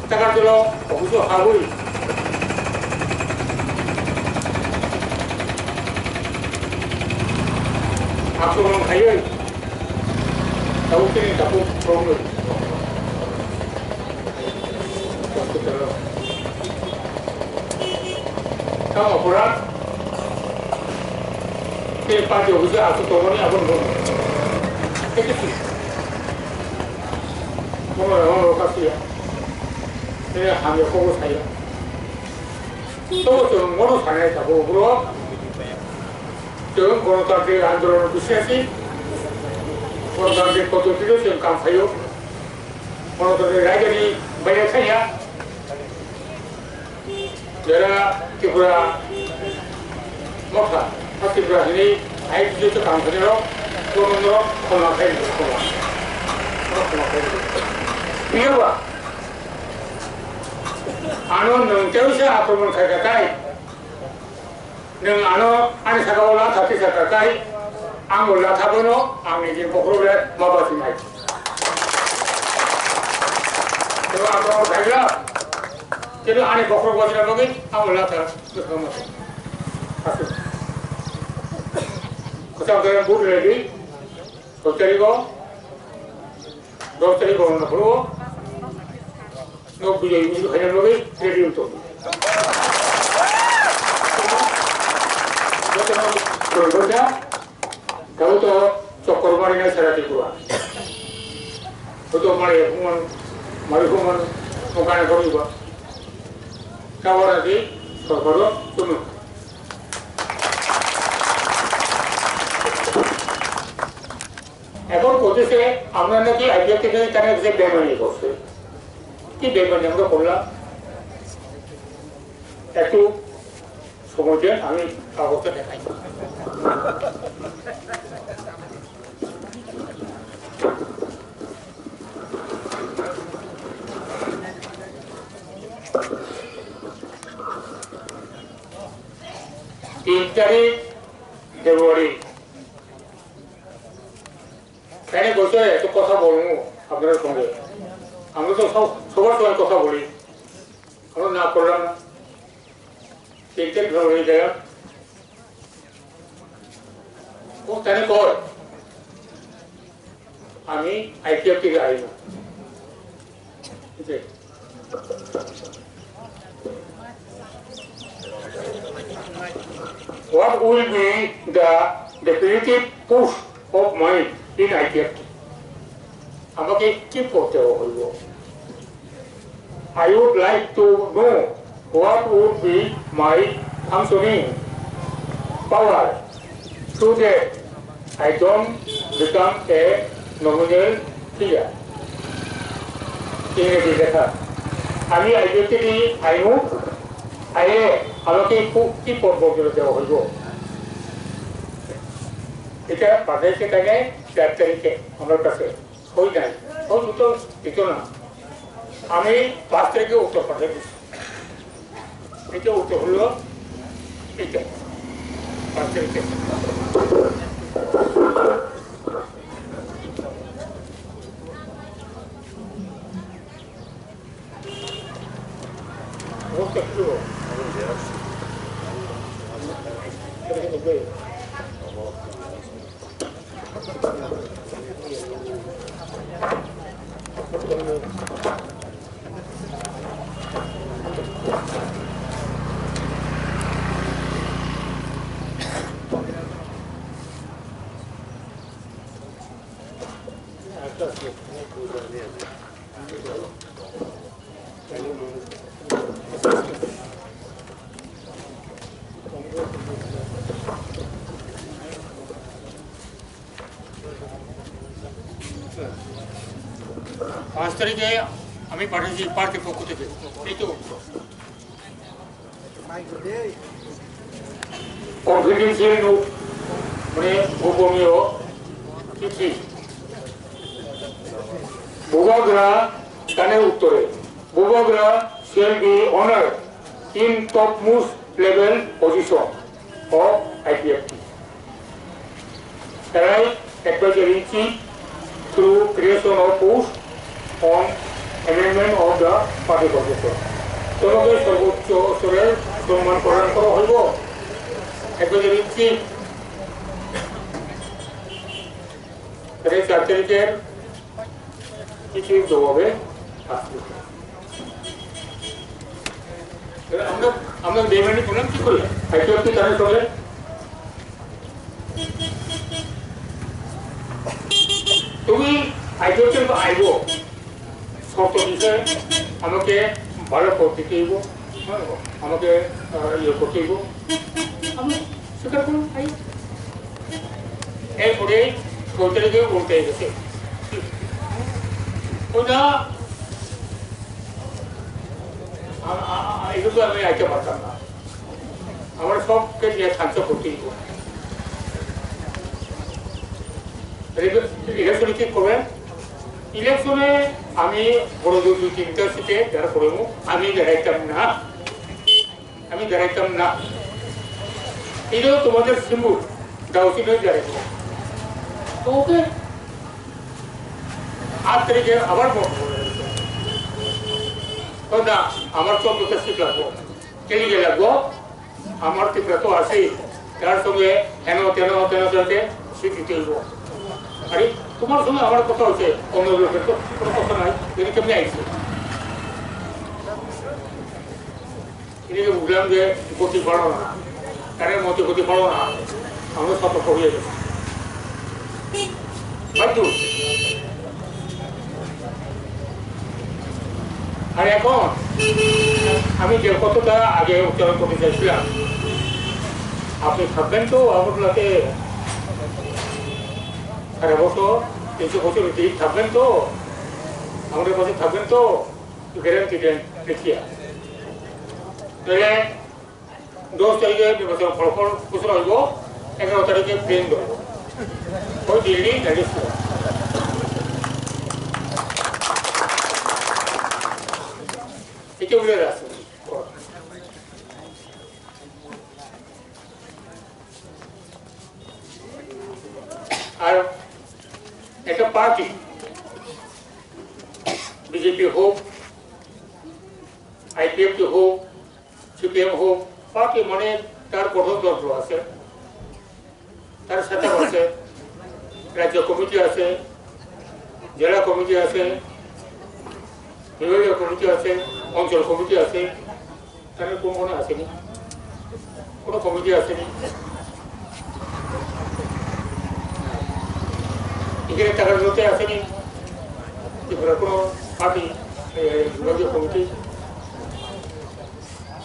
Speaker 6: Takarjala Kuzu Habui Aku orang kaya tahu kini tahu problem kamu kurang ke pagi usia aku tahu ni abang pun kecil orang kasih ya ini hanya fokus saya tu orang sana tahu bro Jangan tadi antara bisnis orang tadi foto itu yang kamu sayo, orang tadi lagi ni banyak saya, jadi Tripura Mota, Tripura ini air itu kamu sayo, orang orang kaya, ini apa? Anu nunggu saya aku mau kaya kaya. Neng ano ane sakaola tapi sakakai angol la tabono ane jin pokrobe mabati mai to ako dagla jadi ane pokro bojina logi angol la ta bersama asu kota garam bur ready dokter ko na bro no biye ini hanya logi ready untuk Berikutnya, kamu tahu cokor marinya secara Tripura. Untuk marihuman, bukan kau juga. Kau nanti cokor cuma. এখন করতেছে আমরা নাকি IPL থেকে তারা যে বেমানি করছে কি বেমানি আমরা করলাম একটু সময় দিয়ে আমি কাগজটা দেখাই February এখানে বসে একটু কথা বলবো আপনাদের সঙ্গে আমরা তো সবার সঙ্গে কথা বলি আমরা না করলাম না 3 February গেলাম ও তাহলে কর আমি আইপিএল থেকে আই না What will be the definitive push of mine in IPF? আমাকে কি করতে হবে? I would like to know what would be my functioning power so that I don't become a nominal figure. ইংরেজি লেখা আমি IPF থেকে আইনু আইয়ে আমাকে কি পর্ব দেওয়া হইব এটা বাজাইছে তাকে 4 তারিখে আমার কাছে হই নাই ওই দুটো দিত না আমি 5 তারিখে উত্তর পাঠাই দিচ্ছি এটা উত্তর হলো এটা 5 তারিখে ওকে শুরু তারিখে আমি পাঠিয়েছি পার্কের পক্ষ থেকে এই তো কনফিডেন্সিয়াল নোট মানে গোপনীয় চিঠি বুখকরা কানের উত্তরে বুবকরা shall be honored in topmost level position of IPFT. Right advisory chief through creation of post on amendment of the party constitution. তোমাকে সর্বোচ্চ স্তরের সম্মান প্রদান করা হইব advisory chief 4 তারিখের কিছু জবাবে আসবে। আমরা বেমানি করলাম কি করলে আইপিএফটি তারা চলে তুমি আইপিএফটি আইব শর্ত বিষয়ে আমাকে ভালো করতে চাইব আমাকে ইয়ে করতে চাইব আমি স্বীকার করুন এরপরে 6 তারিখে উল্টে গেছে ওটা এগুলো আমি আইতে পারতাম না আমার সবকে নিয়ে শান্ত করতেই ইলেকশনে কি করবেন ইলেকশনে আমি বড় 2-3টা সিটে যারা করব আমি দাঁড়াইতাম না এটাও তোমাদের সিম্বল দাউসি নয় দাঁড়াইব তো ওকে 8 তারিখে আবার ভোট না আমার 14টা সিট লাগবো কেলিগে লাগবো আমার ত্রিপুরা তো আছেই তার সঙ্গে হেন তেন সিট দিতে হইব আরে তোমার সঙ্গে আমার কথা হচ্ছে অন্য লোকের তো কোনো কথা নাই যদি কেমনি আইছে এদিকে বুঝলাম যে গতি বাড়ো না কারের মধ্যে গতি বাড়ো না আমরা সতর্ক হয়ে গেছি আর এখন আমি যে কতটা আগে উচ্চারণ করতে চাইছিলাম আপনি থাকবেন তো আমার সাথে 18 বছর 300 বছর ঠিক থাকবেন তো আমাদের কাছে থাকবেন তো গ্যারান্টি দেন দেখিয়া তাহলে 10 তারিখে নির্বাচন ফলাফল ঘোষণা হইব 11 তারিখে প্লেন ধরব ওই দিল্লি দাঁড়িয়ে এটা উড়ে আসছে আর একটা পার্টি বিজেপি হোক আইপিএফটি হোক সিপিএম হোক পার্টি মানে তার গঠনতন্ত্র আছে তার সাথে আছে রাজ্য কমিটি আছে জেলা কমিটি আছে বিভাগীয় কমিটি আছে অঞ্চল কমিটি আছে তাদের কোনো আসেনি কোনো কমিটি আসেনি এখানে টাকারজলাতে আসেনি ত্রিপুরার কোনো পার্টি বিভাগীয় কমিটি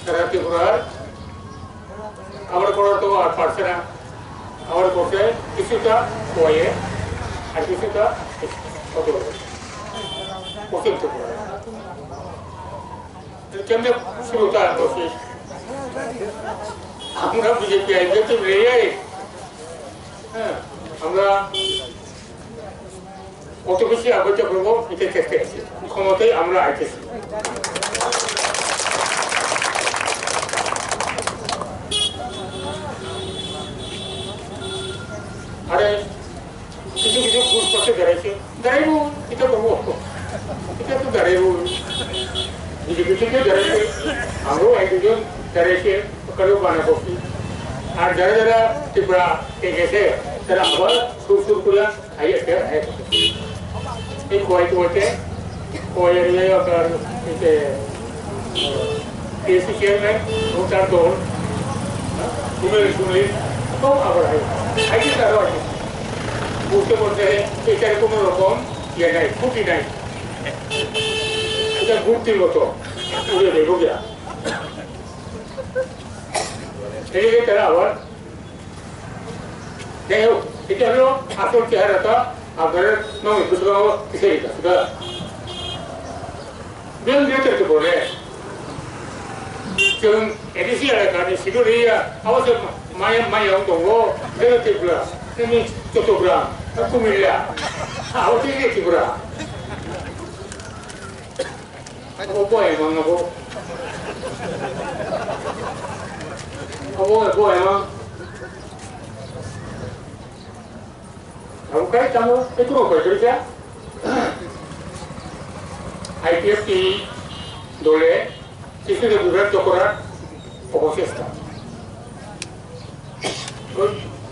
Speaker 6: সারা ত্রিপুরার আমার করার তো আর পারছে না আমার করছে কিছুটা ওয়ে আর কিছুটা পশ্চিম ত্রিপুরা কেমনে শুরুটা বসে আমরা বিজেপি আইপিএফটি মিলে হ্যাঁ আমরা কত বেশি আবদ্ধ করবো এটা চেষ্টা আছি ক্ষমতায় আমরা আইতেছি আরে কিছু কিছু ঘুষ করতে দাঁড়াইছে দাঁড়াইব এটা করবো এটা তো দাঁড়াইব বিজেপি থেকে দাঁড়াইছে আমরাও একজন দাঁড়াইছে কারো বানা করছি আর যারা যারা ত্রিপুরা গেছে তারা আবার সুর করে এই কয়েকটি আপনার পিএসসি চেয়ারম্যান এবং তার দল শুনলেন সব আবার আইটি তারও আছে বুঝতে বলতে এটার কোনো রকম ইয়ে নাই ক্ষতি নাই এটা ঘুরতির মতো উড়ে দেব গিয়া এদিকে তারা আবার যাই হোক এটা হলো আসল চেহারাটা আপনার নয় সুতরাং সেইটা সুতরাং বেল দিতে বলে 지금 에디시 알아가니 시도리야 아버지 마야 운동고 내가 티브라 내가 쪼토브라 꾸밀야 아버지 이게 티브라 Opo emang aku. Opo emang. Kamu kayak kamu itu apa kerja? IPFT dole itu di bulan Takarjala posesta.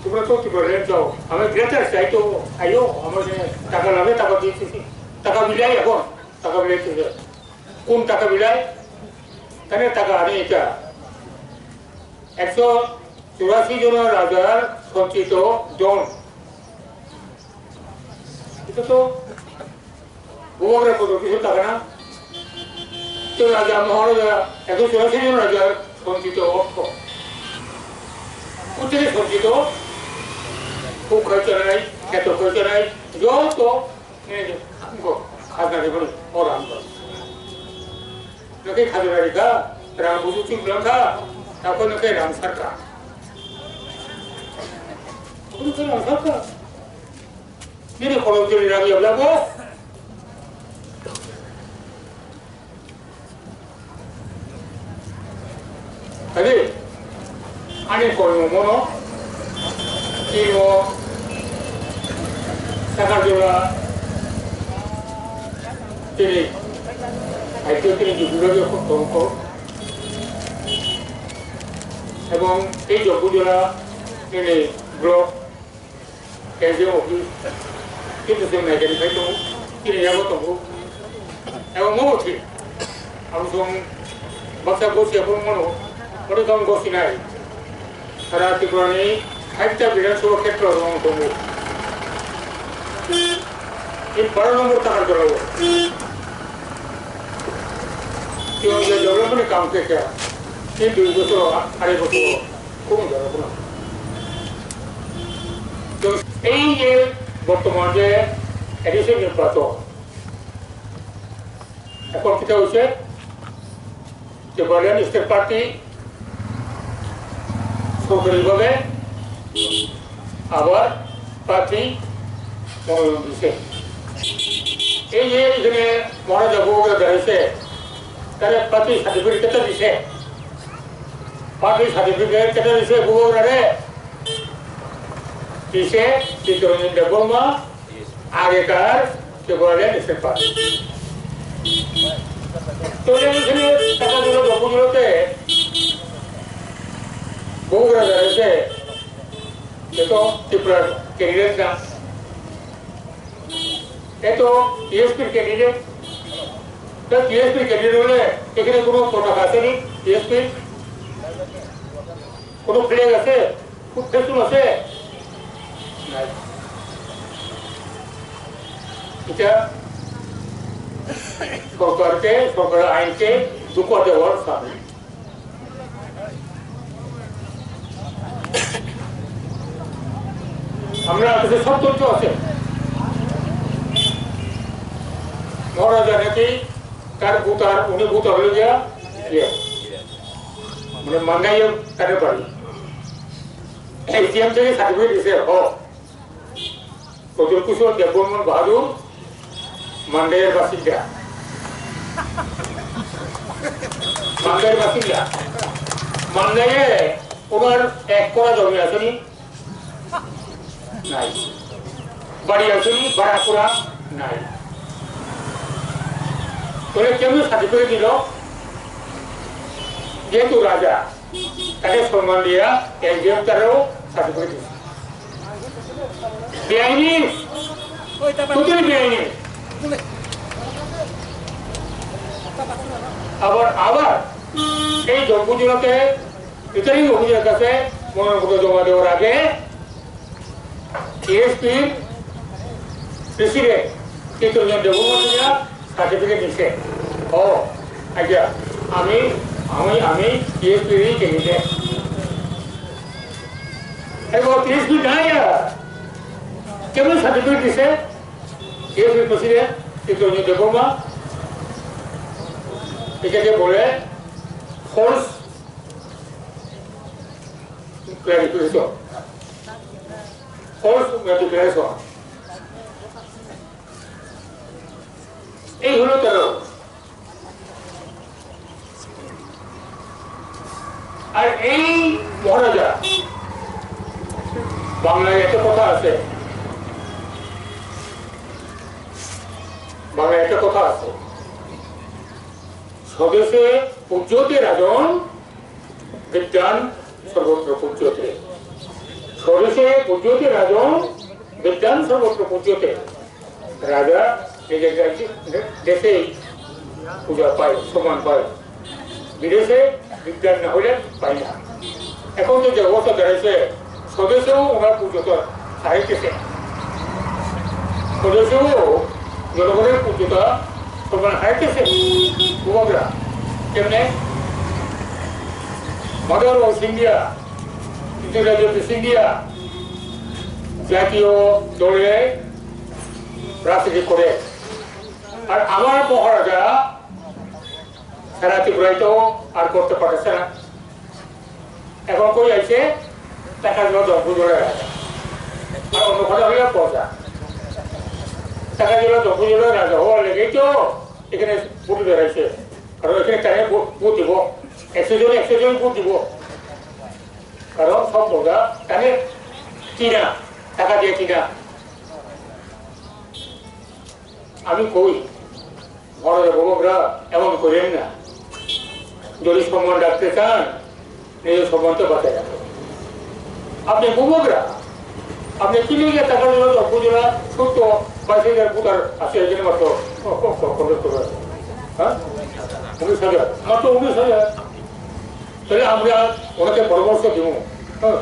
Speaker 6: Cuma tu tiba jauh. Kami gratis saya itu ayo, kami tak lama tak di sini. Tak bilai apa? Tak bilai tu. Kun tak bilai? Karena tak ada itu. 184 জন রাজার সঞ্চিত জন itu tuh bukan produksi itu tak kena itu raja Maharaja itu sudah sih raja konstitusi apa udah konstitusi bukan cerai atau cerai jauh tuh ini enggak ada di mana orang nanti ada mereka terang bujuk bilang kah aku nanti orang sarkar itu orang sarkar ini kalau jadi raja berapa? Tadi, ane kalau mono, ini Takarjala, ini, itu ini juga dia kongko, এবং এই Jampuijala ini blok, kerja office. Kita semua jadi itu, ini yang betul. Emang mau sih, langsung baksa gosi apa mau, orang kamu gosi naik. Karena Tripura ini, kita bilang semua kerja orang tunggu. Ini pada nomor Takarjala. Yang dia jauh mana kamu kerja? Ini dulu betul, hari betul, kamu jauh pun. Terus ini বর্তমানে addition নির্বাচন এখন কিটা হচ্ছে যে বলেন state party সরকারিভাবে আবার প্রার্থী মনোনয়ন দিচ্ছে এই যে এখানে মহারাজা বউরা দাঁড়িয়েছে তারা প্রার্থী সার্টিফিকেট কেটে দিছে প্রার্থী সার্টিফিকেট কেটে দিছে বউরা রে dice Citroen Debbarma agakar kemudian istighfar. Tulen sini kata dulu 20 te, bukan dari se, itu Tripura kandidat kan, itu ESP kandidat, dan ESP kandidat oleh, ikhlas kuno kota kasih ni ESP, kuno play kasih, kuno testu kasih. এটা সরকারকে সরকার আইনকে দুঃখ দেওয়ার সামিল আমরা কাছে সব তথ্য আছে মহারাজা নাকি তার ভূতার উনি ভূত হয়ে গিয়া মানে মাঙ্গাইয়ের তাদের বাড়ি এটিএম থেকে সার্টিফিকেট দিছে Kusul Debbarma Bahadur Mandaiর বাসিন্দা Mandaiye ওনার এক কোড়া জমি আছে নি নাই বাড়ি আছে নি ভাড়া করা নাই তোরে কেমন সার্টিফিকেট দিল যেহেতু রাজা তাকে সম্মান দিয়া এক্সাম তারও সার্টিফিকেট দিল বেআইনি টোটালি বেআইনি আবার এই Jampuijalaতে রিটার্নিং অফিসারের কাছে মনোনয়নপত্র জমা দেওয়ার আগে এসপির প্রেসিডেন্ট Citroen Debbarma সার্টিফিকেট দিচ্ছে ও আচ্ছা আমি এসপির ক্যান্ডিডেট এবার এসপি নাই কেমন সার্টিফিকেট দিছে এসপি প্রেসিডেন্ট Citroen Debbarma এটাকে বলে ফলস ক্লারিফিকেশন ফলস ম্যাট্রিকুলেশন এই হলো তার আর এই মহারাজা বাংলায় একটা কথা আছে, বাংলায় একটা কথা আছে, স্বদেশে পূজ্যতে রাজন, বিজ্ঞান সর্বত্র পূজ্যতে। স্বদেশে পূজ্যতে রাজন, বিজ্ঞান সর্বত্র পূজ্যতে। রাজা নিজের দেশে পূজা পায়, সম্মান পায়, বিদেশে বিজ্ঞান না হলে পায় না। এখন যে অবস্থা দাঁড়িয়েছে, স্বদেশেও ওনার পূজ্যতা হারাইতেছে, স্বদেশেও জনগণের পূজ্যতা সম্মান হারাইতেছে। যুবকরা কেমনে মাদার অফ ইন্ডিয়া, ইন্ডিয়া জাতীয় দলে রাজনীতি করে, আর আমার মহারাজা সারা ত্রিপুরায় তো আর করতে পারছে না। এখন কই আছে টাকারজলা জম্পুইজলা রাজা, আর অন্য কথা হইলে প্রজা। টাকারজলা জম্পুইজলা রাজা হওয়ার লেগেই তো এখানে ভোট বেড়াইছে, কারণ এখানে টাইমে ভোট দিব, 100 জন ভোট দিব, কারণ সব প্রজা টানে কিনা, টাকা দিয়ে কিনা। আমি কই মহারাজা ভগবরা এমন করেন না, যদি সম্মান রাখতে চান নিজের সম্মানটা বাঁচায় রাখেন। আপনি ভগবরা আপনি কিনে গিয়ে টাকা জেলা উপজেলা 70-22,000 ভোটার আছে, এখানে মাত্র 19,000, হ্যাঁ 19,000, মাত্র 19,000। তাহলে আমরা ওনাকে পরামর্শ দিব, হ্যাঁ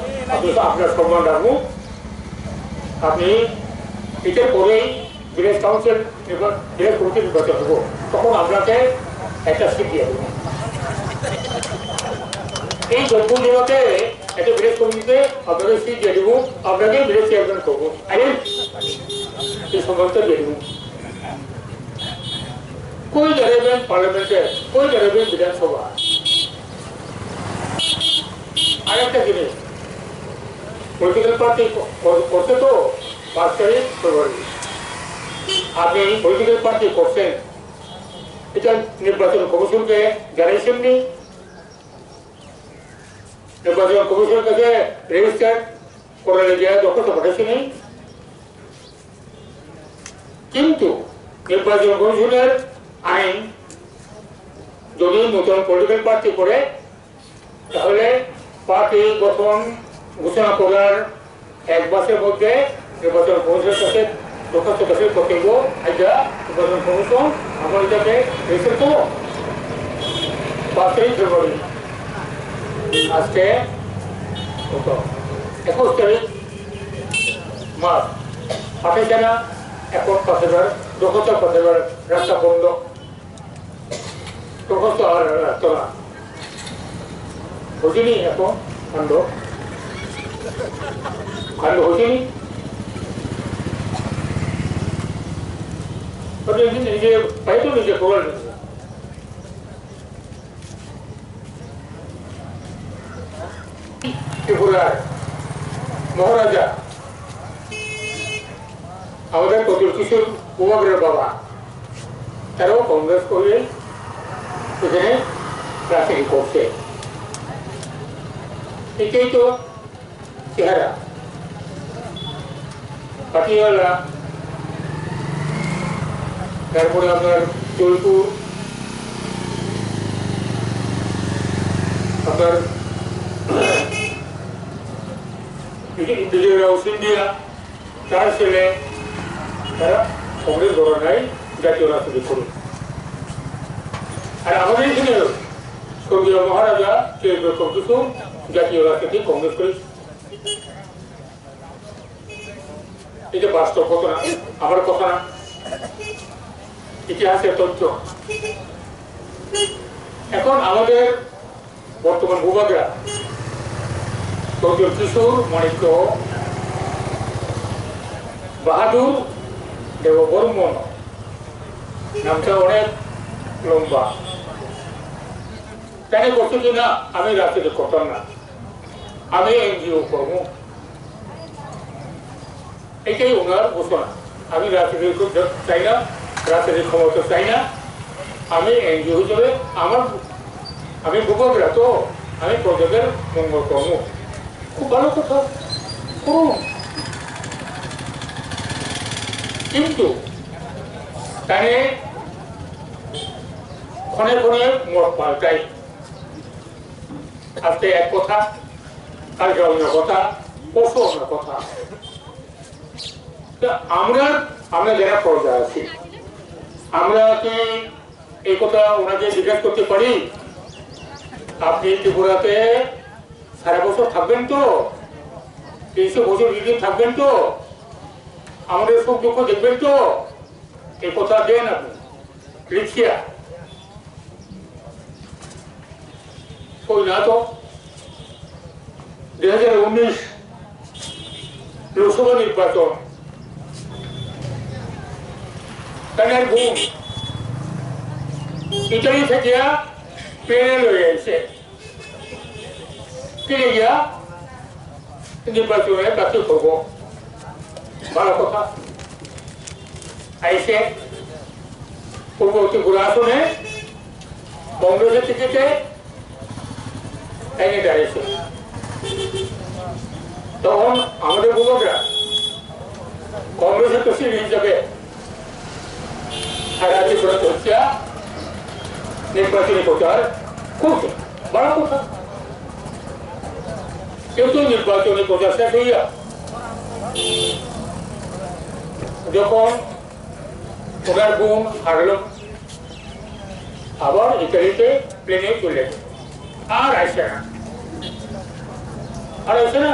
Speaker 6: আপনার সম্মান রাখবো। আপনি এটার পরেই ভিলেজ কাউন্সিল ভিলেজ কমিটি নির্বাচন হবো, তখন আপনাকে একটা সিট দিয়ে দেবো। এই জয়পুর জেলাতে একটা ভিলেজ কমিটিতে আপনাকে সিট দিয়ে দেবো, আপনাকে ভিলেজ চেয়ারম্যান করবো, এই সম্মানটা দিয়ে দেবো। কই দাঁড়াবেন পার্লামেন্টে, কই দাঁড়াবেন বিধানসভা। আরেকটা জিনিস, পলিটিক্যাল পার্টি করছে তো 5 তারিখ ফেব্রুয়ারি, আপনি পলিটিক্যাল পার্টি করছেন, এটা নির্বাচন কমিশনকে জানাইছেননি? নির্বাচন কমিশনের কাছে রেজিস্টার করে দেওয়া দরখাস্ত পাঠাইছেনি? কিন্তু নির্বাচন কমিশনের আইন যদি নতুন পলিটিক্যাল পার্টি করে, তাহলে পার্টি গঠন ঘোষণা করার 1 মাসের মধ্যে নির্বাচন কমিশনের কাছে দরখাস্ত দাখিল করতে গো, আইজা নির্বাচন কমিশন আমার এটাকে রেজিস্টার করো 5 তারিখ ফেব্রুয়ারি। আজকে 21 তারিখ মার্চ, পাঠাইছে না, এখন পাঠাবার দরখাস্ত পাঠাবার রাস্তা বন্ধ, দরখাস্ত আর রাখতো না। হয়েছিনি এখন কাণ্ড, কাণ্ড হয়েছিনি। নিজে পাই তো নিজে করার ত্রিপুরার মহারাজা আমাদের প্রতুল কিশোর কুমারের বাবা, তারাও কংগ্রেস করে এখানে রাজনীতি করছে। এটাই তো চেহারা। পাটিয়ালা, তারপরে আপনার জয়পুর, আপনার ইন্ডিয়া, তার ছেলে, তারা কংগ্রেস গড় নাই, জাতীয় রাজনীতি করুন। আর আমাদের এখানে স্বর্গীয় মহারাজা কিছু জাতীয় রাজনীতি কংগ্রেস করেছে। এটা বাস্তব ঘটনা, আমার কথা না, ইতিহাসের তথ্য। এখন আমাদের বর্তমান ভূভাগরা স্বর্গীয় কিশোর মাণিক্য বাহাদুর দেববর্মন, নামটা অনেক লম্বা। তাই করছে কি না, আমি রাজনীতি করতাম না, আমি এনজিও করবো, এটাই ওনার ঘোষণা। আমি রাজনীতি চাই না, রাজনীতির ক্ষমতা চাই না, আমি এনজিও হিসেবে আমি ভূভাগরা তো আমি প্রজাদের মঙ্গল কর্ম খুব ভালো কথা করুন কিন্তু তাই ক্ষণে ক্ষণে মত পাল্টাই আজকে এক কথা কালকে অন্য কথা পরশু অন্য কথা আমরা যারা প্রজা আছি আমরা কি এই কথা ওনাকে জিজ্ঞাসা করতে পারি আপনি ত্রিপুরাতে সারা বছর থাকবেন তো ৩০০ বছর দিন থাকবেন তো আমাদের সুখ দুঃখ দেখবেন তো এই কথা দেন আপনি লিখিয়া কই না তো 2019 লোকসভা নির্বাচন তার বোন ইটালি থেকে প্লেনে লয়ে এসে ফিরে গিয়া নির্বাচনে প্রার্থী করব ভালো কথা আইসে পূর্ব ত্রিপুরা আসনে কংগ্রেসের টিকিটে এনে দাঁড়িয়েছে তখন আমাদের যুবকরা কংগ্রেসের প্রেসিডেন্ট হিসাবে সারা ত্রিপুরা চর্চা নির্বাচনী প্রচার করছে বড় কথা কিন্তু নির্বাচনী প্রচার শেষ হইয়া যখন ওনার বোন হারল আবার ইটালিতে প্লেনে চলে আর আসে না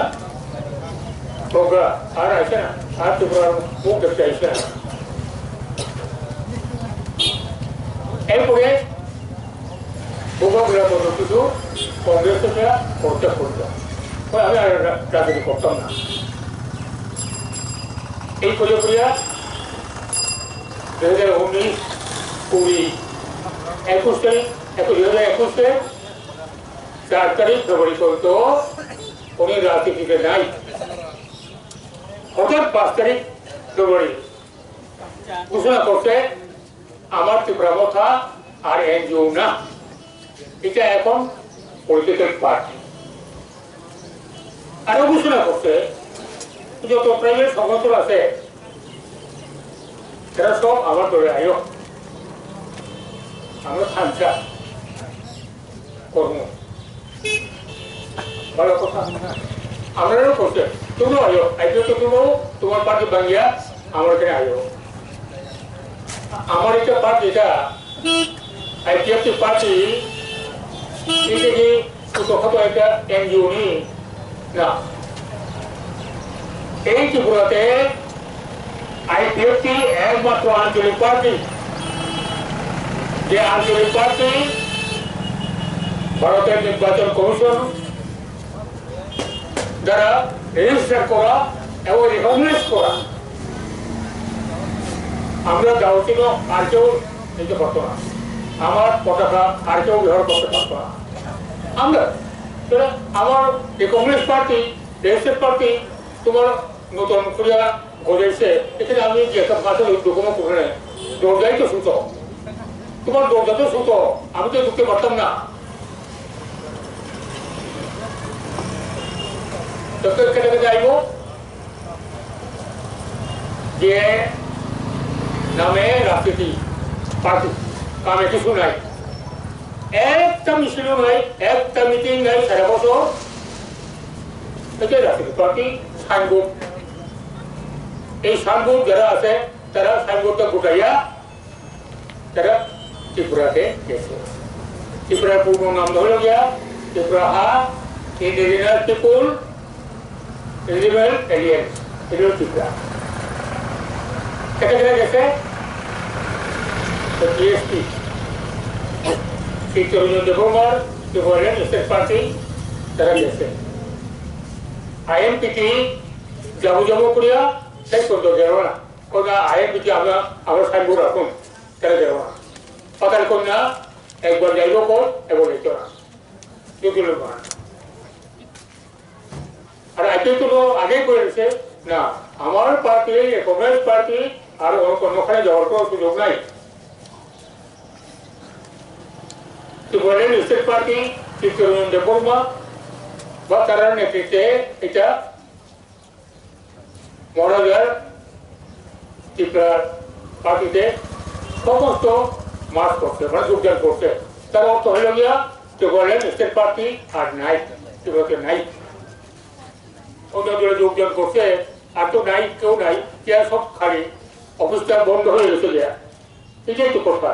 Speaker 6: প্রোগ্রাম আর আসে না আর ত্রিপুরার মুখ দেখতে আসে না এরপরে বুখকরা বলল কিছু কংগ্রেস থেকে প্রচার করত আমি আর রাজনীতি করতাম না এই প্রক্রিয়া 2019, 20, 21 তারিখ 2021 4 তারিখ ফেব্রুয়ারি পর্যন্ত উনি রাজনীতিতে নাই হঠাৎ 5 তারিখ ফেব্রুয়ারি ঘোষণা করছে আমার ত্রিপুরা কথা আর এনজিও না এটা এখন পলিটিক্যাল পার্টি আরো ঘোষণা করছে যত প্রাইভেট সংগঠন আছে এরা সব আমার দলে আয়ো আমরা থামছা কর্ম ভালো কথা আমরাও করছে তুমিও আয়ো আইতে তো তুমিও তোমার পার্টি ভাঙিয়া আমার এখানে আয়ো আমার একটা পার্টি এটা আইপিএফটি পার্টি এটা কি ছোটখাটো একটা এনজিও নি না এই ত্রিপুরাতে আইপিএফটি একমাত্র আঞ্চলিক পার্টি যে আঞ্চলিক পার্টি ভারতের নির্বাচন কমিশন দ্বারা রেজিস্টার করা এবং রিকগনাইজ করা আমরা দাওয়াতিল আর কেউ নিতে পারতো না আমার পতাকা আর কেউ ব্যবহার করতে পারতো না আমরা আমার এই কংগ্রেস পার্টি রেজিস্টার পার্টি তোমার নতুন খুঁড়িয়া গড়েছে এখানে আমি যে একটা ভাষার ডকুমেন্ট করে দরজাই তো সুতো তোমার দরজা তো সুতো আমি তো ঢুকতে পারতাম না কেটে যাইব যে নামে রাজনীতি পার্টি কামে কিছু নাই একটা মিছিলও নাই একটা মিটিং নাই সারা বছর এটাই রাজনীতি পার্টি সাইনবোর্ড এই সাইনবোর্ড যারা আছে তারা সাইনবোর্ডটা গোটাইয়া তারা ত্রিপুরাতে গেছে ত্রিপুরার পূর্ণ নাম হল গিয়া ত্রিপুরা ইন্ডিজিনাস পিপুল রিজিবল এলিয়েন্স এগুলো ত্রিপুরা কেটে গেছে জিএসপি দেববর্মার ত্রিপুরা স্টেট পার্টি তারা গেছে আইএমপিটি যাবো যাবো করিয়া শেষ করতে যাবো না কোন আইএমপিটি আমরা সাইনবোর্ড রাখুন তারা যাবো না পাতার কন্যা একবার যাইব কোন এবং যেত না দুগুলো মান আর আজকে তো আগেই করেছে না আমার পার্টি কংগ্রেস পার্টি আর অন্যখানে যাওয়ার কোনো সুযোগ নাই ত্রিপুরা স্টেট পার্টি Debbarma বা তার নেতৃত্বে এটা মহারাজার ত্রিপুরার পার্টিতে সমস্ত মাস করছে মানে যোগদান করছে তার অর্থ হইল গিয়া যে বলেন স্টেট পার্টি আর নাই ত্রিপুরাতে নাই অন্য দলে যোগদান করছে আর তো নাই কেউ নাই সব খালি অফিসটা বন্ধ হয়ে গেছে গিয়া এটাই তো কথা